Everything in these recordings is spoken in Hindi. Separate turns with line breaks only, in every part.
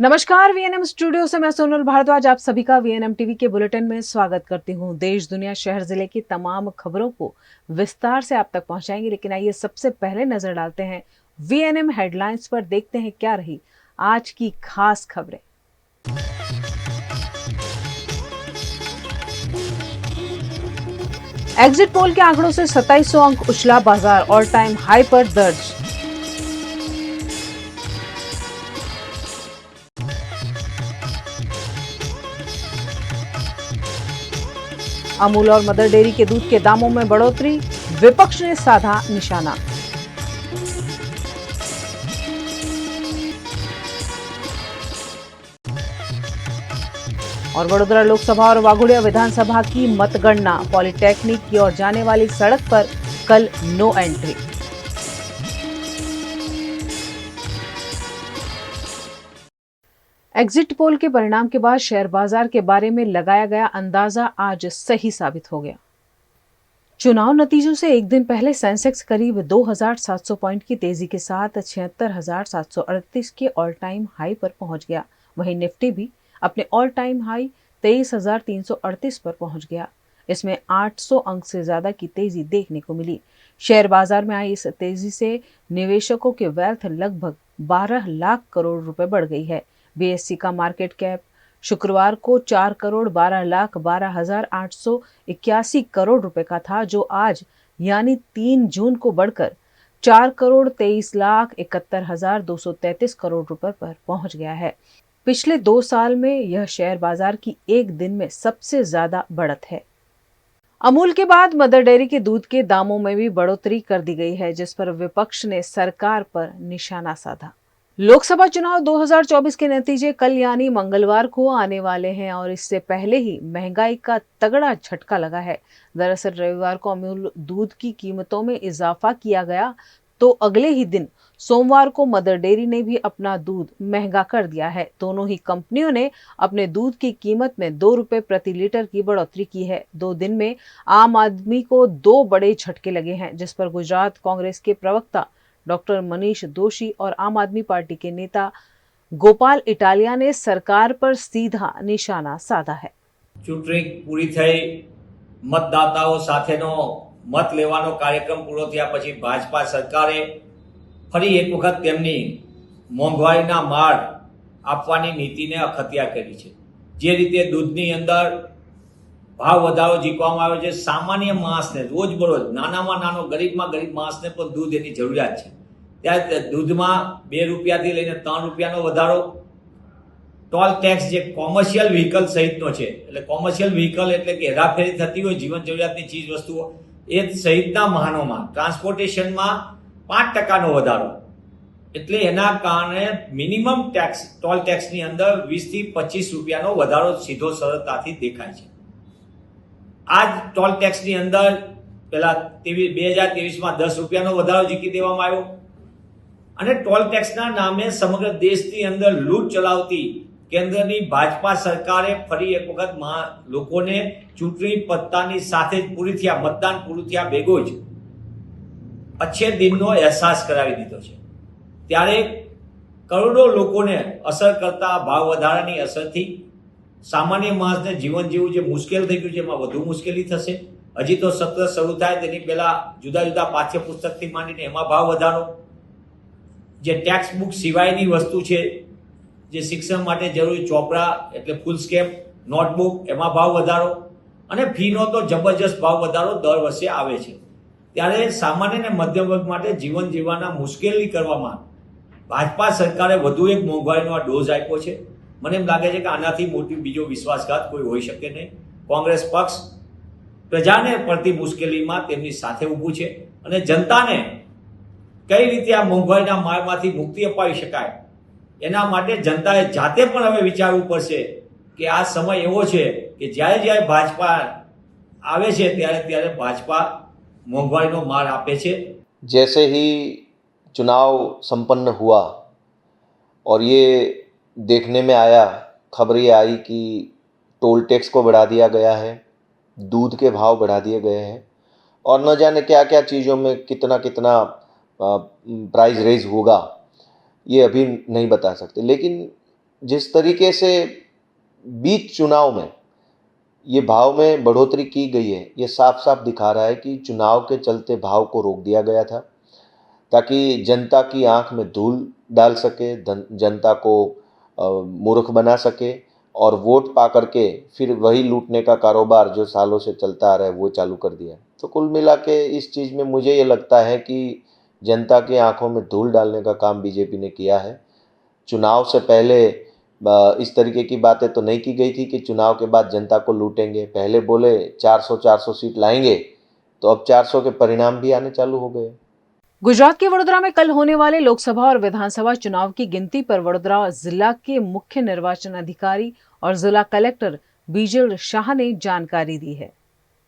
नमस्कार, वीएनएम स्टूडियो से मैं सोनल भारद्वाज आप सभी का वीएनएम टीवी के बुलेटिन में स्वागत करती हूं। देश, दुनिया, शहर, जिले की तमाम खबरों को विस्तार से आप तक पहुंचाएंगे, लेकिन आइए सबसे पहले नजर डालते हैं वीएनएम हेडलाइंस पर। देखते हैं क्या रही आज की खास खबरें। एग्जिट पोल के आंकड़ों से 2700 अंक उछला बाजार, ऑल टाइम हाई पर दर्ज। अमूल और मदर डेयरी के दूध के दामों में बढ़ोतरी, विपक्ष ने साधा निशाना। और वडोदरा लोकसभा और वाघोड़िया विधानसभा की मतगणना, पॉलिटेक्निक की ओर जाने वाली सड़क पर कल नो एंट्री। एग्जिट पोल के परिणाम के बाद शेयर बाजार के बारे में लगाया गया अंदाजा आज सही साबित हो गया। चुनाव नतीजों से एक दिन पहले सेंसेक्स करीब 2700 पॉइंट की तेजी के साथ 76,738 के ऑल टाइम हाई पर पहुंच गया। वहीं निफ्टी भी अपने ऑल टाइम हाई 23,338 पर पहुंच गया। इसमें 800 अंक से ज्यादा की तेजी देखने को मिली। शेयर बाजार में आई इस तेजी से निवेशकों के वेल्थ लगभग 12 लाख करोड़ रुपए बढ़ गई है। बीएससी का मार्केट कैप शुक्रवार को 4,12,12,881 करोड़ रुपए का था, जो आज यानी 3 जून को बढ़कर 4,23,71,233 करोड़ रुपए पर पहुंच गया है। पिछले 2 साल में यह शेयर बाजार की एक दिन में सबसे ज्यादा बढ़त है। अमूल के बाद मदर डेयरी के दूध के दामों में भी बढ़ोतरी कर दी गई है, जिस पर विपक्ष ने सरकार पर निशाना साधा। लोकसभा चुनाव 2024 के नतीजे कल यानी मंगलवार को आने वाले हैं और इससे पहले ही महंगाई का तगड़ा झटका लगा है। दरअसल रविवार को अमूल दूध की कीमतों में इजाफा किया गया, तो अगले ही दिन सोमवार को मदर डेयरी ने भी अपना दूध महंगा कर दिया है। दोनों ही कंपनियों ने अपने दूध की कीमत में 2 रुपए प्रति लीटर की बढ़ोतरी की है। 2 दिन में आम आदमी को 2 बड़े झटके लगे हैं, जिस पर गुजरात कांग्रेस के प्रवक्ता डॉक्टर मनीष दोशी और आम आदमी पार्टी के नेता गोपाल इटालिया ने सरकार पर सीधा निशाना साधा है।
चूंटणी पूरी थई, मतदाताओं સાથેનો મત લેવાનો કાર્યક્રમ પૂરો થયા પછી ભાજપા સરકારે ફરી એક વખત તેમની મોંઘવારીના માર આપવાની નીતિને અખત્યા કરી છે। જે રીતે દૂધની અંદર ભાવ વધારો ઝીકવામાં આવ્યો છે, સામાન્ય માણસને રોજબરોજ નાનામાં નાનો ગરીબમાં ગરીબ માણસને પણ દૂધ એની જરૂરિયાત છે, ત્યારે દૂધમાં 2 રૂપિયાથી લઈને 3 રૂપિયાનો વધારો। टोल टेक्स जे कॉमर्शियल व्हीकल सहितनो छे, એટલે કોમર્શિયલ વ્હીકલ એટલે કે હેરાફેરી થતી હોય જીવન જરૂરિયાતની ચીજ વસ્તુઓ, એ સહિતના વાહનોમાં ટ્રાન્સપોર્ટેશનમાં 5% વધારો, એટલે એના કારણે મિનિમમ ટેક્સ ટોલ ટેક્સની અંદર 20 થી 25 રૂપિયાનો વધારો સીધો સરળતાથી દેખાય છે। આ ટોલ ટેક્સની અંદર પેલા 2023માં 10 રૂપિયાનો વધારો ઝીકી દેવામાં આવ્યો અને ટોલ ટેક્સના નામે સમગ્ર દેશની અંદર લૂંટ ચલાવતી કેન્દ્રની ભાજપા સરકારે ફરી એક વખત લોકોને ચૂંટણી પત્તાની સાથે જ પૂરી થયા મતદાન પૂરું થયા ભેગો જ अच्छे दिनનો અહેસાસ કરાવી દીધો છે। ત્યારે કરોડો લોકોને અસર કરતા ભાવ વધારાની અસરથી સામાન્ય માણસને જીવન જીવવું જે મુશ્કેલ થઈ ગયું છે, એમાં વધુ મુશ્કેલી થશે। હજી તો સત્ર શરૂ થાય તેની પહેલા જુદા જુદા પાઠ્યપુસ્તકથી માંડીને એમાં ભાવ વધારો, જે ટેક્સ બુક સિવાયની વસ્તુ છે, જે શિક્ષણ માટે જરૂરી ચોપડા એટલે ફૂલ સ્કેપ નોટબુક, એમાં ભાવ વધારો અને ફીનો તો જબરજસ્ત ભાવ વધારો દર વર્ષે આવે છે। ત્યારે સામાન્ય અને મધ્યમ વર્ગ માટે જીવન જીવવાના મુશ્કેલી કરવામાં ભાજપા સરકારે વધુ એક મોંઘવારીનો આ ડોઝ આપ્યો છે। મને એમ લાગે છે કે આનાથી મોટી બીજો વિશ્વાસઘાત કોઈ હોઈ શકે નહીં। કોંગ્રેસ પક્ષ પ્રજાને પડતી મુશ્કેલીમાં તેમની સાથે ઊભું છે અને જનતાને કઈ રીતે આ મોંઘવારીના મારમાંથી મુક્તિ અપાવી શકાય, એના માટે જનતાએ જાતે પણ હવે વિચારવું પડશે કે આ સમય એવો છે કે જ્યારે જ્યારે ભાજપા આવે છે ત્યારે ત્યારે ભાજપા મોંઘવારીનો માર આપે છે।
जैसे ही चुनाव संपन्न हुआ और ये देखने में आया, खबर ये आई कि टोल टैक्स को बढ़ा दिया गया है, दूध के भाव बढ़ा दिए गए हैं और न जाने क्या क्या चीज़ों में कितना कितना प्राइस रेज होगा, ये अभी नहीं बता सकते। लेकिन जिस तरीके से बीच चुनाव में ये भाव में बढ़ोतरी की गई है, ये साफ साफ दिखा रहा है कि चुनाव के चलते भाव को रोक दिया गया था ताकि जनता की आंख में धूल डाल सके, जनता को मूर्ख बना सके और वोट पा करके फिर वही लूटने का कारोबार जो सालों से चलता आ रहा है वो चालू कर दिया। तो कुल मिला के इस चीज़ में मुझे ये लगता है कि जनता की आंखों में धूल डालने का काम बीजेपी ने किया है। चुनाव से पहले इस तरीके की बातें तो नहीं की गई थी कि चुनाव के बाद जनता को लूटेंगे। पहले बोले 400 सीट लाएंगे, तो अब 400 के परिणाम भी आने चालू हो गए।
गुजरात के वडोदरा में कल होने वाले लोकसभा और विधानसभा चुनाव की गिनती पर वडोदरा जिला के मुख्य निर्वाचन अधिकारी और जिला कलेक्टर बीजल शाह ने जानकारी दी है।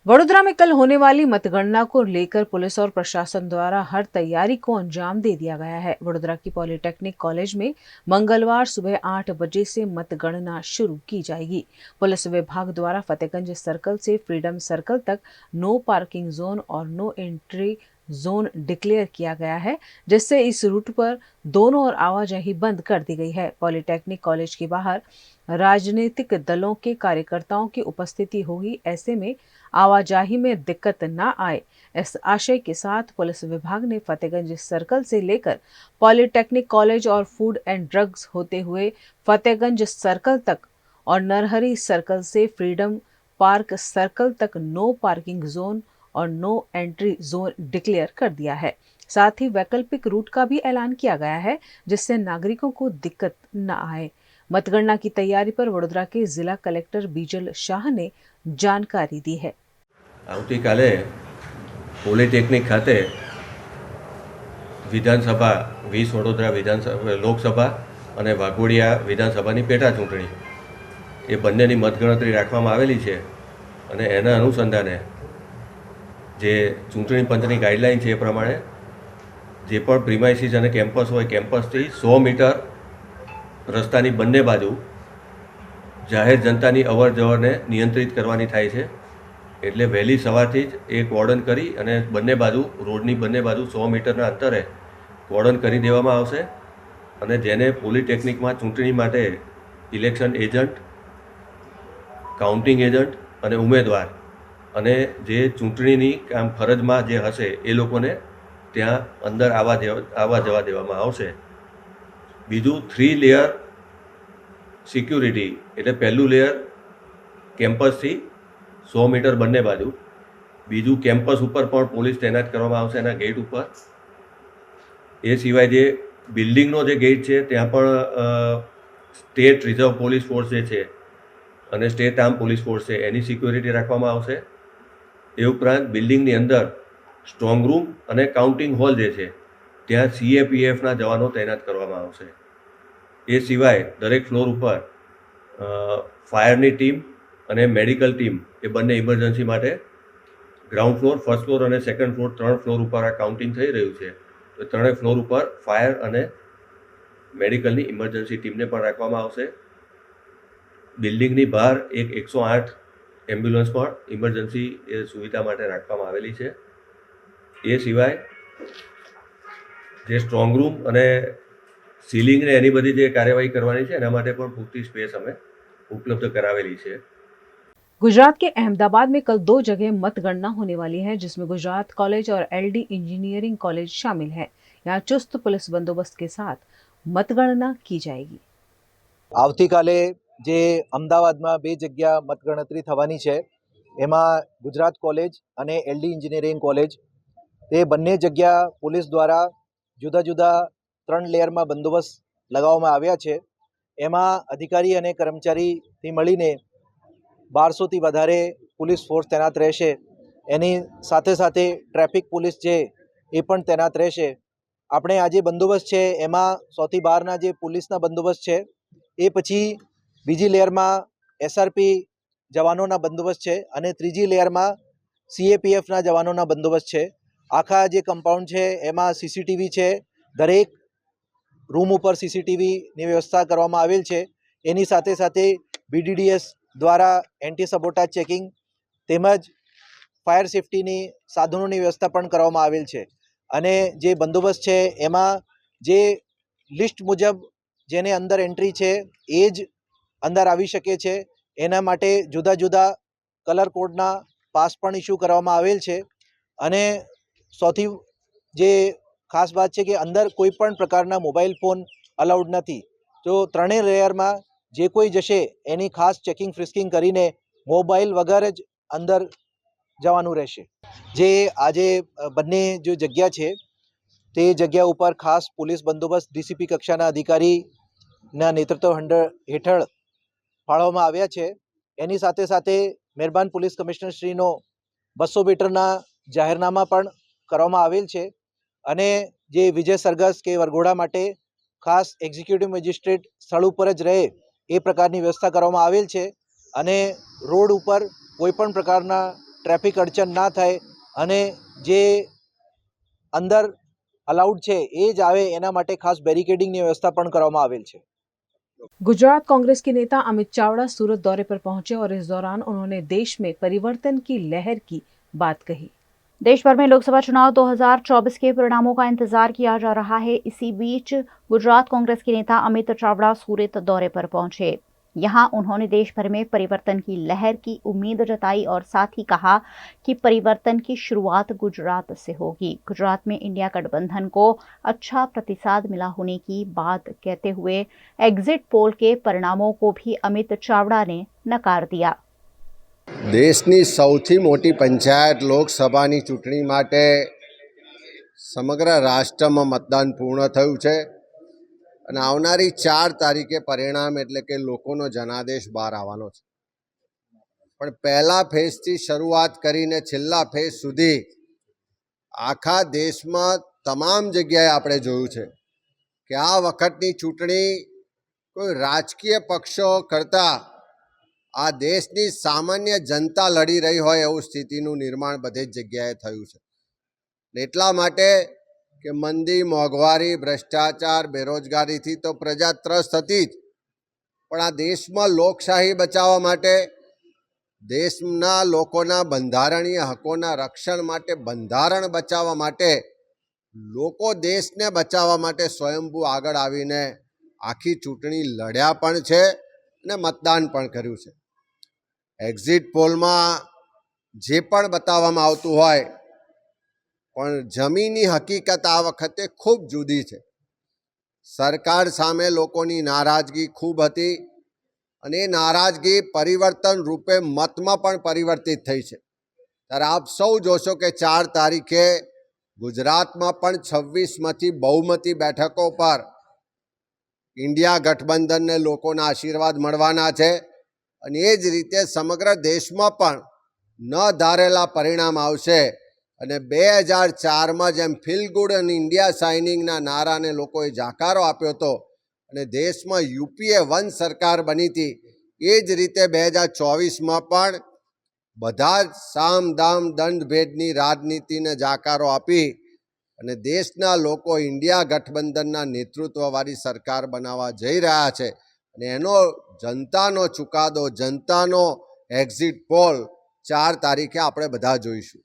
वडोदरा में कल होने वाली मतगणना को लेकर पुलिस और प्रशासन द्वारा हर तैयारी को अंजाम दे दिया गया है। वडोदरा की पॉलिटेक्निक कॉलेज में मंगलवार सुबह 8 बजे से मतगणना शुरू की जाएगी। पुलिस विभाग द्वारा फतेहगंज सर्कल से फ्रीडम सर्कल तक नो पार्किंग जोन और नो एंट्री जोन डिक्लेयर किया गया है, जिससे इस रूट पर दोनों ओर आवाजाही बंद कर दी गई है। पॉलिटेक्निक कॉलेज के बाहर राजनीतिक दलों के कार्यकर्ताओं की उपस्थिति होगी, ऐसे में आवाजाही में दिक्कत न आए, इस आशय के साथ पुलिस विभाग ने फतेहगंज सर्कल से लेकर पॉलिटेक्निक कॉलेज और फूड एंड ड्रग्स होते हुए फतेहगंज सर्कल तक और नरहरी सर्कल से फ्रीडम पार्क सर्कल तक नो पार्किंग जोन और नो एंट्री जोन डिक्लेयर कर दिया है। साथ ही वैकल्पिक रूट का भी ऐलान किया गया है, जिससे नागरिकों को दिक्कत न आए। मतगणना की तैयारी पर वडोदरा के जिला कलेक्टर बीजल शाह ने जानकारी दी है।
આવતીકાલે પોલિટેકનિક ખાતે વિધાનસભા 20 વડોદરા વિધાનસભા લોકસભા અને વાઘોડિયા વિધાનસભાની પેટા ચૂંટણી એ બંનેની મતગણતરી રાખવામાં આવેલી છે અને એના અનુસંધાને જે ચૂંટણી પંચની ગાઈડલાઈન છે એ પ્રમાણે જે પણ પ્રિમાઇસીસ અને કેમ્પસ હોય કેમ્પસથી 100 મીટર રસ્તાની બંને બાજુ જાહેર જનતાની અવર જવરને નિયંત્રિત કરવાની થાય છે। એટલે વહેલી સવારથી જ એ કોર્ડન કરી અને બંને બાજુ રોડની બંને બાજુ 100 મીટરના અંતરે કોર્ડન કરી દેવામાં આવશે અને જેને પોલિટેકનિકમાં ચૂંટણી માટે ઇલેક્શન એજન્ટ, કાઉન્ટિંગ એજન્ટ અને ઉમેદવાર અને જે ચૂંટણીની કામ ફરજમાં જે હશે એ લોકોને ત્યાં અંદર આવવા જવા દેવામાં આવશે। બીજું 3 લેયર સિક્યુરિટી, એટલે પહેલું લેયર કેમ્પસથી 100 મીટર બંને બાજુ, બીજું કેમ્પસ ઉપર પણ પોલીસ તૈનાત કરવામાં આવશે એના ગેટ ઉપર। એ સિવાય જે બિલ્ડિંગનો જે ગેટ છે ત્યાં પણ સ્ટેટ રિઝર્વ પોલીસ ફોર્સ જે છે અને સ્ટેટ આર્મ પોલીસ ફોર્સ છે એની સિક્યુરિટી રાખવામાં આવશે। એ ઉપરાંત બિલ્ડિંગની અંદર સ્ટ્રોંગ રૂમ અને કાઉન્ટિંગ હોલ જે છે ત્યાં CAPFના જવાનો તૈનાત કરવામાં આવશે। એ સિવાય દરેક ફ્લોર ઉપર ફાયરની ટીમ અને મેડિકલ ટીમ એ બંને ઇમરજન્સી માટે ગ્રાઉન્ડ ફ્લોર, ફર્સ્ટ ફ્લોર અને સેકન્ડ ફ્લોર 3 ફ્લોર ઉપર આ કાઉન્ટિંગ થઈ રહ્યું છે, તો 3 ફ્લોર ઉપર ફાયર અને મેડિકલની ઇમરજન્સી ટીમને પણ રાખવામાં આવશે। બિલ્ડિંગની બહાર એક 108 એમ્બ્યુલન્સ પણ ઇમરજન્સી સુવિધા માટે રાખવામાં આવેલી છે। એ સિવાય જે સ્ટ્રોંગ રૂમ અને સીલિંગ ને એની બધી જે કાર્યવાહી કરવાની છે એના માટે પણ પૂરતી સ્પેસ અમે उपलब्ध करावेली है।
गुजरात के अहमदाबाद में कल 2 जगह मतगणना होने वाली है, जिसमें गुजरात कॉलेज और LD इंजीनियरिंग कॉलेज शामिल है। यहाँ चुस्त पुलिस बंदोबस्त के साथ मतगणना की जाएगी।
આવતીકાલે જે અમદાવાદમાં 2 જગ્યા મતગણતરી થવાની છે, એમાં ગુજરાત કોલેજ અને LD એન્જિનિયરિંગ કોલેજ, તે બંને જગ્યા પોલીસ દ્વારા જુદા જુદા 3 લેયરમાં બંદોબસ્ત લગાવવામાં આવ્યા છે। એમાં અધિકારી અને કર્મચારીથી મળીને 1200થી વધારે પોલીસ ફોર્સ તૈનાત રહેશે। એની સાથે સાથે ટ્રાફિક પોલીસ છે એ પણ તૈનાત રહેશે। આપણે આ જે બંદોબસ્ત છે એમાં 100થી 12ના જે પોલીસના બંદોબસ્ત છે, એ પછી બીજી લેયરમાં SRP જવાનોના બંદોબસ્ત છે અને ત્રીજી લેયરમાં CAPFના જવાનોના બંદોબસ્ત છે। આખા જે કમ્પાઉન્ડ છે એમાં CCTV છે, દરેક રૂમ ઉપર CCTVની વ્યવસ્થા કરવામાં આવેલ છે। એની સાથે સાથે BDDS દ્વારા એન્ટી સબોટાજ ચેકિંગ તેમજ ફાયર સેફ્ટીની સાધનોની વ્યવસ્થા પણ કરવામાં આવેલ છે। અને જે બંદોબસ્ત છે એમાં જે લિસ્ટ મુજબ જેને અંદર એન્ટ્રી છે એ જ અંદર આવી શકે છે. એના માટે જુદા જુદા કલર કોડના પાસ પણ ઇસ્યુ કરવામાં આવેલ છે. અને સૌથી જે ખાસ વાત છે કે અંદર કોઈ પણ પ્રકારના મોબાઈલ ફોન અલાઉડ નથી. તો ત્રણેય લેયરમાં જે કોઈ જશે એની ખાસ ચેકિંગ ફ્રિસ્કિંગ કરીને મોબાઈલ વગર જ અંદર જવાનું રહેશે. જે આજે બંને જો જગ્યા છે તે જગ્યા ઉપર ખાસ પોલીસ બંદોબસ્ત ડીસીપી કક્ષાના અધિકારીના નેતૃત્વ હેઠળ ફાળવવામાં આવ્યા છે. એની સાથે સાથે મહેરબાન પોલીસ કમિશનર શ્રીનો 200 મીટરના જાહેરનામા પણ કરવામાં આવેલ છે. અને જે વિજય સરઘસ કે વરઘોડા માટે ખાસ એક્ઝિક્યુટિવ મેજિસ્ટ્રેટ સ્થળ ઉપર જ રહે એ પ્રકારની વ્યવસ્થા કરવામાં આવેલ છે. અને રોડ ઉપર કોઈ પણ પ્રકારના ટ્રાફિક અડચણ ના થાય અને જે અંદર અલાઉડ છે એ જ આવે એના માટે ખાસ બેરિકેડિંગની વ્યवस्था પણ કરવામાં આવેલ છે.
गुजरात कांग्रेस के नेता अमित चावड़ा सूरत दौरे पर पहुंचे और इस दौरान उन्होंने देश में परिवर्तन की लहर की बात कही।
देश भर में लोकसभा चुनाव 2024 के परिणामों का इंतजार किया जा रहा है। इसी बीच गुजरात कांग्रेस के नेता अमित चावड़ा सूरत दौरे पर पहुंचे। यहां उन्होंने देश भर में परिवर्तन की लहर की उम्मीद जताई और साथ ही कहा कि परिवर्तन की शुरुआत गुजरात से होगी। गुजरात में इंडिया गठबंधन को अच्छा प्रतिसाद मिला होने की बात कहते हुए एग्जिट पोल के परिणामों को भी अमित चावड़ा ने नकार दिया।
देशनी सौथी मोटी पंचायत लोकसभानी चूंटणी माटे समग्र राष्ट्र में मतदान पूर्ण थयुं छे અને આવનારી 4 તારીખે પરિણામ એટલે કે લોકોનો જનાદેશ બહાર આવવાનો છે. પણ પહેલા ફેઝથી શરૂઆત કરીને છેલ્લા ફેઝ સુધી આખા દેશમાં તમામ જગ્યાએ આપણે જોયું છે કે આ વખતની ચૂંટણી કોઈ રાજકીય પક્ષો કરતાં આ દેશની સામાન્ય જનતા લડી રહી હોય એવું સ્થિતિનું નિર્માણ બધે જ જગ્યાએ થયું છે. એટલા માટે કે મંદી, મોંઘવારી, ભ્રષ્ટાચાર, બેરોજગારીથી તો પ્રજા ત્રસ્ત હતી જ, પણ આ દેશમાં લોકશાહી બચાવવા માટે, દેશના લોકોના બંધારણીય હકોના રક્ષણ માટે, બંધારણ બચાવવા માટે, લોકો દેશને બચાવવા માટે સ્વયંભૂ આગળ આવીને આખી ચૂંટણી લડ્યા પણ છે અને મતદાન પણ કર્યું છે. એક્ઝિટ પોલમાં જે પણ બતાવવામાં આવતું હોય પણ જમીની હકીકત આ વખતે ખૂબ જુદી છે. સરકાર સામે લોકોની નારાજગી ખૂબ હતી અને એ નારાજગી પરિવર્તન રૂપે મતમાં પણ પરિવર્તિત થઈ છે. ત્યારે આપ સૌ જોશો કે 4 તારીખે ગુજરાતમાં પણ 26માંથી બહુમતી બેઠકો પર ઇન્ડિયા ગઠબંધનને લોકોના આશીર્વાદ મળવાના છે. અને એ જ રીતે સમગ્ર દેશમાં પણ ન ધારેલા પરિણામ આવશે. અને 2004માં જેમ ફીલ ગુડ અને ઇન્ડિયા શાઇનિંગના નારાને લોકોએ જાકારો આપ્યો હતો અને દેશમાં યુપીએ 1 સરકાર બની હતી, એ જ રીતે 2024માં પણ બધા જ સામ દામ દંડ ભેદની રાજનીતિને જાકારો આપી અને દેશના લોકો ઇન્ડિયા ગઠબંધનના નેતૃત્વવાળી સરકાર બનાવવા જઈ રહ્યા છે. અને એનો જનતાનો ચુકાદો, જનતાનો એક્ઝિટ પોલ 4 તારીખે આપણે બધા જોઈશું.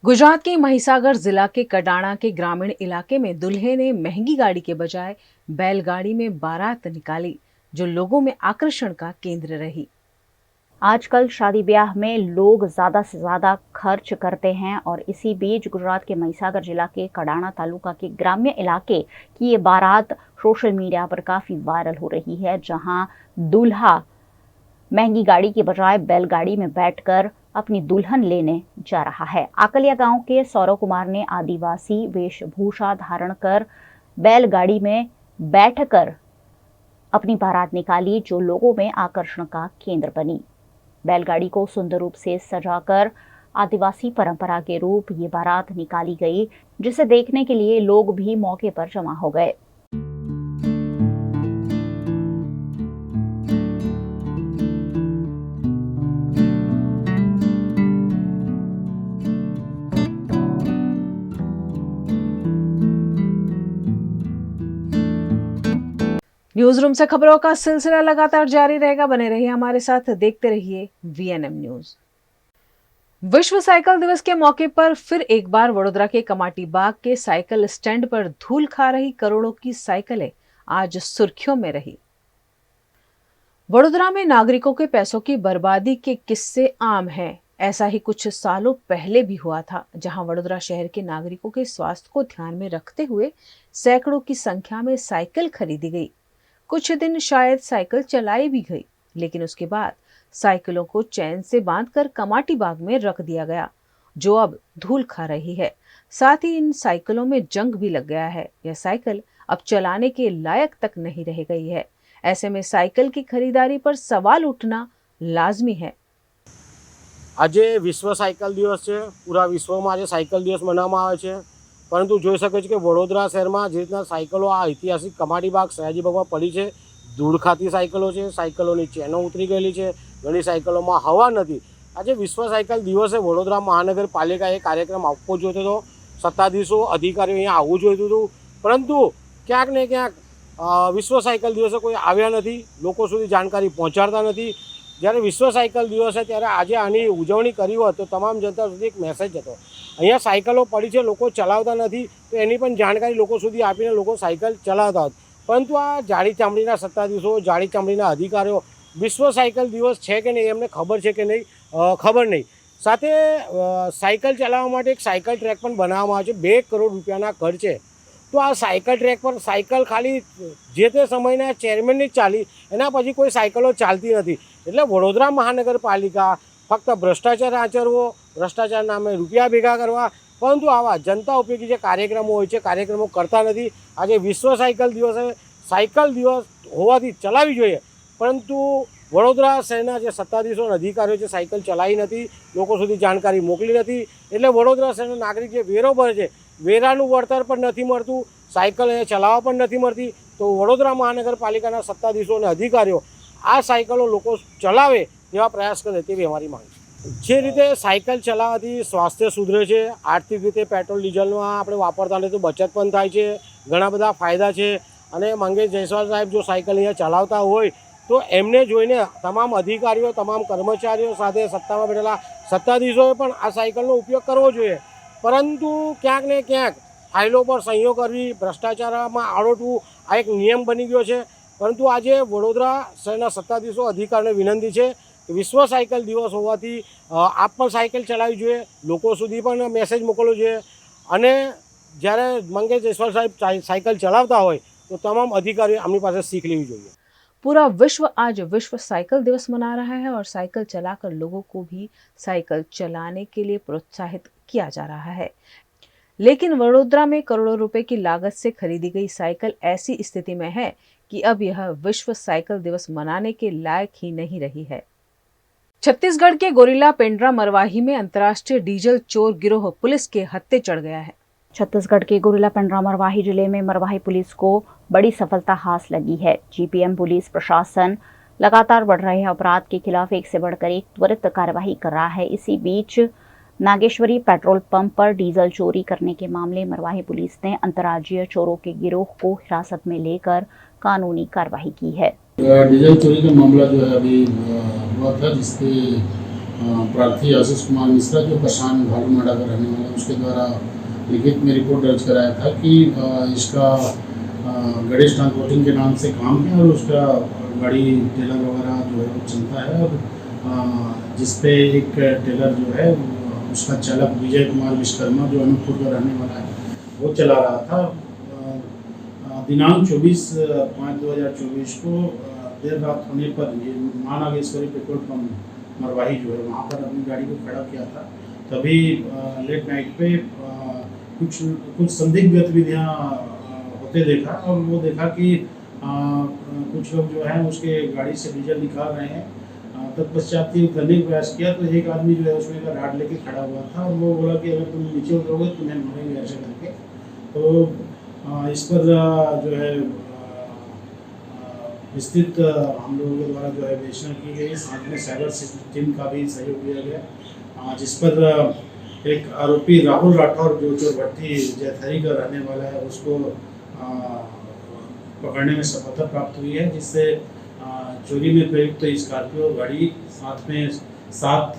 गुजरात के महिसागर जिला के कडाणा के ग्रामीण इलाके में दूल्हे ने महंगी गाड़ी के बजाय बैलगाड़ी में बारात निकाली, जो लोगों में आकर्षण का केंद्र रही।
आजकल शादी ब्याह में लोग ज्यादा से ज्यादा खर्च करते हैं और इसी बीच गुजरात के महिसागर जिला के कडाणा तालुका के ग्राम्य इलाके की ये बारात सोशल मीडिया पर काफी वायरल हो रही है, जहां दूल्हा महंगी गाड़ी के बजाय बैलगाड़ी में बैठकर अपनी दुल्हन लेने जा रहा है। आकलिया गांव के सौरव कुमार ने आदिवासी वेशभूषा धारण कर बैलगाड़ी में बैठकर अपनी बारात निकाली, जो लोगों में आकर्षण का केंद्र बनी। बैलगाड़ी को सुंदर रूप से सजाकर आदिवासी परंपरा के रूप ये बारात निकाली गई, जिसे देखने के लिए लोग भी मौके पर जमा हो गए।
न्यूज रूम से खबरों का सिलसिला लगातार जारी रहेगा। बने रहिए हमारे साथ, देखते रहिए VNM न्यूज। विश्व साइकिल दिवस के मौके पर फिर एक बार वडोदरा के कमाटी बाग के साइकिल स्टैंड पर धूल खा रही करोड़ों की साइकिलें आज सुर्खियों में रही। वडोदरा में नागरिकों के पैसों की बर्बादी के किस्से आम हैं। ऐसा ही कुछ सालों पहले भी हुआ था, जहां वडोदरा शहर के नागरिकों के स्वास्थ्य को ध्यान में रखते हुए सैकड़ों की संख्या में साइकिल खरीदी गई। कुछ दिन शायद साइकिल चलाई भी गई, लेकिन उसके बाद साइकिलों को चैन से बांधकर कमाटी बाग में रख दिया गया, जो अब धूल खा रही है। साथ ही इन साइकिलों में जंग भी लग गया है। यह साइकिल अब चलाने के लायक तक नहीं रह गई है। ऐसे में साइकिल की खरीदारी पर सवाल उठना लाजमी है।
આજે વિશ્વ સાયકલ દિવસ છે। પૂરા વિશ્વમાં આજે સાયકલ દિવસ મનાવવામાં આવે છે, પરંતુ જોઈ શકે છે કે વડોદરા શહેરમાં જે રીતના સાયકલો આ ઐતિહાસિક કમાટી બાગ સયાજી બાગમાં પડી છે, ધૂળ ખાતી સાયકલો છે, સાયકલોની ચેનો ઉતરી ગયેલી છે, ઘણી સાયકલોમાં હવા નથી। આજે વિશ્વ સાયકલ દિવસે વડોદરા મહાનગરપાલિકાએ કાર્યક્રમ આપવો જોઈતો હતો, સત્તાધીશો અધિકારીઓ અહીંયા આવવું જોઈતું હતું, પરંતુ ક્યાંક ને ક્યાંક વિશ્વ સાયકલ દિવસે કોઈ આવ્યા નથી, લોકો સુધી જાણકારી પહોંચાડતા નથી। જ્યારે વિશ્વ સાયકલ દિવસ છે ત્યારે આજે આની ઉજવણી કરી હોત તો તમામ જનતા સુધી એક મેસેજ હતો। અહીંયા સાયકલો પડી છે, લોકો ચલાવતા નથી, તો એની પણ જાણકારી લોકો સુધી આપીને લોકો સાયકલ ચલાવતા હોત। પરંતુ આ જાડી ચામડીના સત્તાધીશો, જાડી ચામડીના અધિકારીઓ વિશ્વ સાયકલ દિવસ છે કે નહીં એમને ખબર છે કે નહીં, ખબર નહીં। સાથે સાયકલ ચલાવવા માટે એક સાયકલ ટ્રેક પણ બનાવવામાં આવે છે, 2 કરોડ રૂપિયાના ખર્ચે। તો આ સાયકલ ટ્રેક પર સાયકલ ખાલી જે તે સમયના ચેરમેનની જ ચાલી, એના પછી કોઈ સાયકલો ચાલતી નથી। એટલે વડોદરા મહાનગરપાલિકા ફક્ત ભ્રષ્ટાચાર આચરવો, ભ્રષ્ટાચાર નામે રૂપિયા ભેગા કરવા, પરંતુ આવા જનતા ઉપયોગી જે કાર્યક્રમો હોય છે કાર્યક્રમો કરતા નથી। આજે વિશ્વ સાયકલ દિવસે સાયકલ દિવસ હોવાથી ચલાવવી જોઈએ, પરંતુ વડોદરા શહેરના જે સત્તાધીશો અને અધિકારીઓ છે સાયકલ ચલાવી નથી, લોકો સુધી જાણકારી મોકલી નથી। એટલે વડોદરા શહેરનો નાગરિક જે વેરો ભરે છે, વેરાનું વળતર પણ નથી મળતું, સાયકલ અહીંયા ચલાવવા પણ નથી મળતી। તો વડોદરા મહાનગરપાલિકાના સત્તાધીશો અને અધિકારીઓ આ સાયકલો લોકો ચલાવે તેવા પ્રયાસ કરે તેવી અમારી માંગ છે। જે રીતે સાયકલ ચલાવવાથી સ્વાસ્થ્ય સુધરે છે, આર્થિક રીતે પેટ્રોલ ડીઝલમાં આપણે વાપરતા નથી તો બચત પણ થાય છે, ઘણા બધા ફાયદા છે। અને મંગેશ જયસ્વાલ સાહેબ જો સાયકલ અહીંયા ચલાવતા હોય તો એમને જોઈને તમામ અધિકારીઓ, તમામ કર્મચારીઓ સાથે સત્તામાં બેઠેલા સત્તાધીશોએ પણ આ સાયકલનો ઉપયોગ કરવો જોઈએ। પરંતુ ક્યાંક ને ક્યાંક ફાઇલો પર સહીઓ કરવી, ભ્રષ્ટાચારમાં આળોટવું આ એક નિયમ બની ગયો છે। પરંતુ આજે વડોદરા શહેરના સત્તાધીશો, અધિકારીઓને વિનંતી છે કે વિશ્વ સાયકલ દિવસ હોવાથી આપ પણ સાયકલ ચલાવવી જોઈએ, લોકો સુધી પણ મેસેજ મોકલવો જોઈએ। અને જ્યારે મંગેશ જયસ્વાલ સાહેબ સાયકલ ચલાવતા હોય तो तमाम अधिकारियों अपनी पास सीख लेनी चाहिए।
पूरा विश्व आज विश्व साइकिल दिवस मना रहा है और साइकिल चलाकर लोगों को भी साइकिल चलाने के लिए प्रोत्साहित किया जा रहा है। लेकिन वडोदरा में करोड़ों रुपए की लागत से खरीदी गई साइकिल ऐसी स्थिति में है कि अब यह विश्व साइकिल दिवस मनाने के लायक ही नहीं रही है। छत्तीसगढ़ के गोरिल्ला पेंड्रा मरवाही में अंतर्राष्ट्रीय डीजल चोर गिरोह पुलिस के हत्थे चढ़ गया है।
छत्तीसगढ़ के गोरिल्ला पेंड्रा मरवाही जिले में मरवाही पुलिस को बड़ी सफलता हासिल लगी है। जीपीएम पुलिस प्रशासन लगातार बढ़ रहे अपराध के खिलाफ एक से बढ़कर एक त्वरित कार्यवाही कर रहा है। इसी बीच नागेश्वरी पेट्रोल पंप पर डीजल चोरी करने के मामले मरवाही पुलिस ने अंतर्राज्यीय चोरों के गिरोह को हिरासत में लेकर कानूनी कार्रवाई की है।
डीजल चोरी का मामला जो है अभी हुआ था, जिसके प्रार्थी आशीष कुमार मिश्रा जो पशान भालूमाड़ा का रहने वाला, उसके द्वारा लिखित में रिपोर्ट दर्ज कराया था कि इसका गणेश ट्रांसपोर्टिंग के नाम से काम है और उसका गाड़ी टेलर वगैरह जो है वो चलता है, और जिसपे एक टेलर जो है उसका चालक विजय कुमार विश्वकर्मा जो अनूपपुर का रहने वाला है वो चला रहा था। दिनांक 24/5/2024 को देर रात होने पर ये मां नागेश्वरी पेट्रोल पंप मरवाही जो है वहाँ पर अपनी गाड़ी को खड़ा किया था। तभी लेट नाइट पे कुछ संदिग्ध गतिविधियाँ होते देखा, और वो देखा कि कुछ लोग जो हैं उसके गाड़ी से डीजल निकाल रहे हैं। तत्पश्चात ही उतरने का प्रयास किया तो एक आदमी जो है उसमें का राड लेके खड़ा हुआ था, और वो बोला कि अगर तुम नीचे उतरोगे तुम्हें मारेंगे ऐसे करके। तो इस पर जो है विस्तृत हम लोगों के द्वारा जो है विवेचना की गई, साथ में साइबर टीम का भी सहयोग दिया गया, जिस पर एक आरोपी राहुल राठौर जो चोरभट्टी जैथरी का रहने वाला है उसको पकड़ने में सफलता प्राप्त हुई है, जिससे चोरी में प्रयुक्त स्कॉर्पियो गाड़ी साथ में 7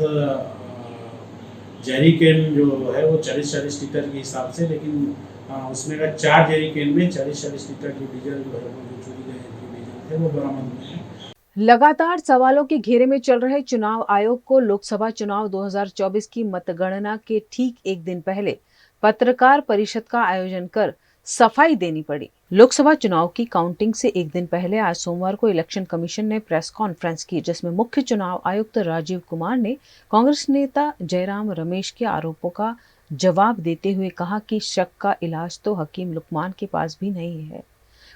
जेरी कैन जो है वो 40-40 लीटर के हिसाब से, लेकिन उसमें का 4 जेरिकन में 40-40 लीटर जो डीजल जो चोरी गए जो डीजल थे वो बरामद हुए हैं।
लगातार सवालों के घेरे में चल रहे चुनाव आयोग को लोकसभा चुनाव 2024 की मतगणना के ठीक एक दिन पहले पत्रकार परिषद का आयोजन कर सफाई देनी पड़ी। लोकसभा चुनाव की काउंटिंग से एक दिन पहले आज सोमवार को इलेक्शन कमीशन ने प्रेस कॉन्फ्रेंस की, जिसमें मुख्य चुनाव आयुक्त राजीव कुमार ने कांग्रेस नेता जयराम रमेश के आरोपों का जवाब देते हुए कहा कि शक का इलाज तो हकीम लुकमान के पास भी नहीं है।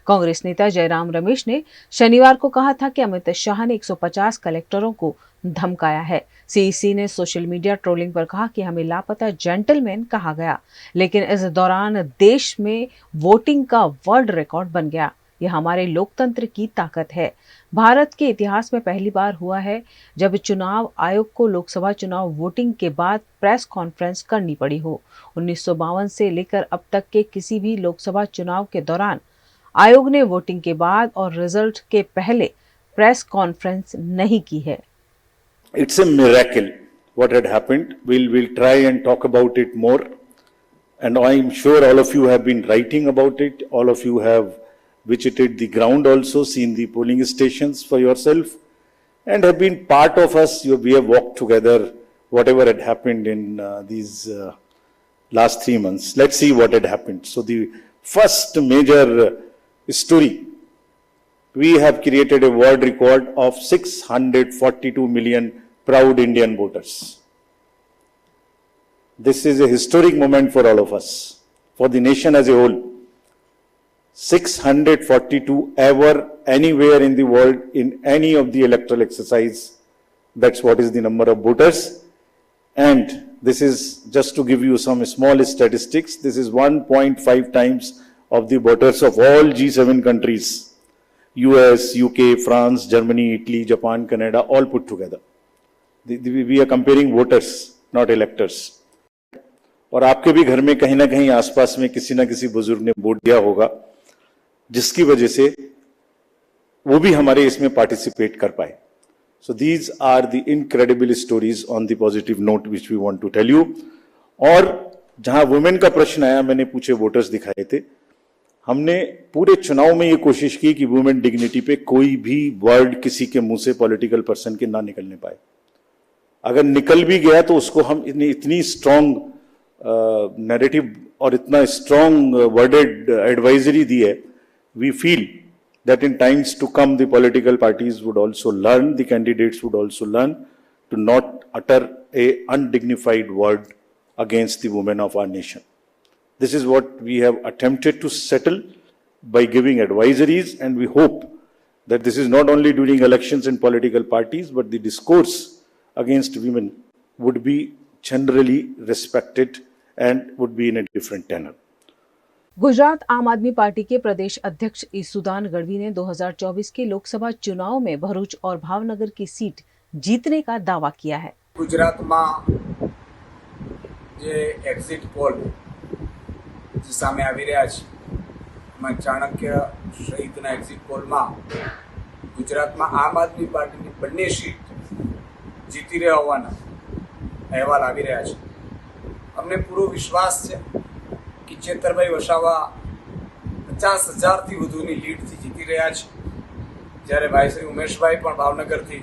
कांग्रेस नेता जयराम रमेश ने शनिवार को कहा था कि अमित शाह ने 150 कलेक्टरों को धमकाया है। सीईसी ने सोशल मीडिया ट्रोलिंग पर कहा कि हमें लापता जेंटलमैन कहा गया, लेकिन इस दौरान देश में वोटिंग का वर्ल्ड रिकॉर्ड बन गया। यह हमारे लोकतंत्र की ताकत है। भारत के इतिहास में पहली बार हुआ है जब चुनाव आयोग को लोकसभा चुनाव वोटिंग के बाद प्रेस कॉन्फ्रेंस करनी पड़ी हो। 1952 से लेकर अब तक के किसी भी लोकसभा चुनाव के दौरान आयोग ने वोटिंग के बाद और रिजल्ट के पहले प्रेस कॉन्फ्रेंस नहीं की है।
It's a miracle what had happened. We'll try and talk about it more, and I'm sure all of you have been writing about it. All of you have visited the ground also, seen the polling stations for yourself, and have been part of us. We have walked together, whatever had happened in these last 3 months. Let's see what had happened. So the first major story, we have created a world record of 642 million proud Indian voters. This is a historic moment for all of us, for the nation as a whole. 642 ever, anywhere in the world, in any of the electoral exercise. That's what is the number of voters. And this is just to give you some small statistics. This is 1.5 times of the voters of all G7 countries, US, UK, France, Germany, Italy, Japan, Canada, all put together. We are comparing voters, not electors. और आपके भी घर में कहीं ना कहीं आसपास में किसी ना किसी बुजुर्ग ने वोट दिया होगा, जिसकी वजह से वो भी हमारे इसमें पार्टिसिपेट कर पाए. So these are the incredible stories on the positive note which we want to tell you. और जहां वुमेन का प्रश्न आया, मैंने पूछे वोटर्स दिखाए थे. हमने पूरे चुनाव में ये कोशिश की कि वुमेन डिग्निटी पे कोई भी वर्ड किसी के मुंह से पॉलिटिकल पर्सन के ना निकलने पाए. अगर निकल भी गया तो उसको हम इतनी स्ट्रॉन्ग नैरेटिव और इतना स्ट्रॉन्ग वर्डेड एडवाइजरी दी है. We feel that in times to come the political parties would also learn, the candidates would also learn to not utter a undignified word against the women of our nation. This is what we have attempted to settle by giving advisories, and we hope that this is not only during elections and political parties, but the discourse against women would be generally respected and would be in a different tenor.
Gujarat आम आदमी पार्टी के प्रदेश अध्यक्ष ईसुदान गढ़वी ने 2024 के लोकसभा चुनाव में भरूच और भावनगर की सीट जीतने का दावा किया है.
गुजरात में जे एक्जिट पोल जे सामे आवी रह्या छे, एमां चाणक्य सहितना एक्जिट पोल में गुजरात में आम आदमी पार्टी की बंने सीट जीती रह्या होवाना अहेवाल आवी रह्या छे. अमने पूरो विश्वास है कि चेतरभाई वसावा 50,000 थी वधुनी लीड थी जीती रह्या छे, ज्यारे भाई श्री उमेशभाई पण भावनगर थी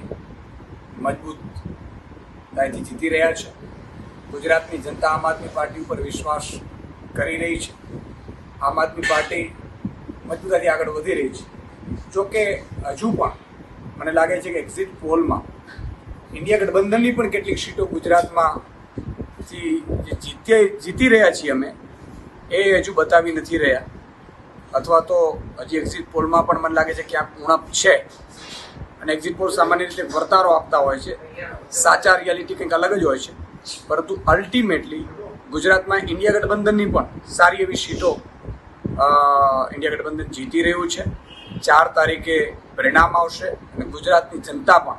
मजबूताईथी जीती रह्या छे. गुजरातनी जनता आम आदमी पार्टी पर विश्वास करी रही छे. आम आदमी पार्टी मजबूताईथी आगळ वधी रही छे. जो के हजू पण मने लागे छे के एक्जिट पोल में इंडिया गठबंधननी पण केटलीक सीटो गुजरात में जीती रह्या छीए अमे ए हजू बतावी नहीं रहा, अथवा तो हजी एक्जिट पोल में पण मन लागे क्या उणप है. एक्जिट पोल सामान्य रीते वर्तारो आपता होय छे, साचा रियालिटी कंईक अलग ज होय छे. परंतु अल्टिमेटली गुजरात में इंडिया गठबंधन पण सारी एवी सीटों इंडिया गठबंधन जीती रह्यु छे. 4 तारीखे परिणाम आवशे अने गुजरातनी जनता पण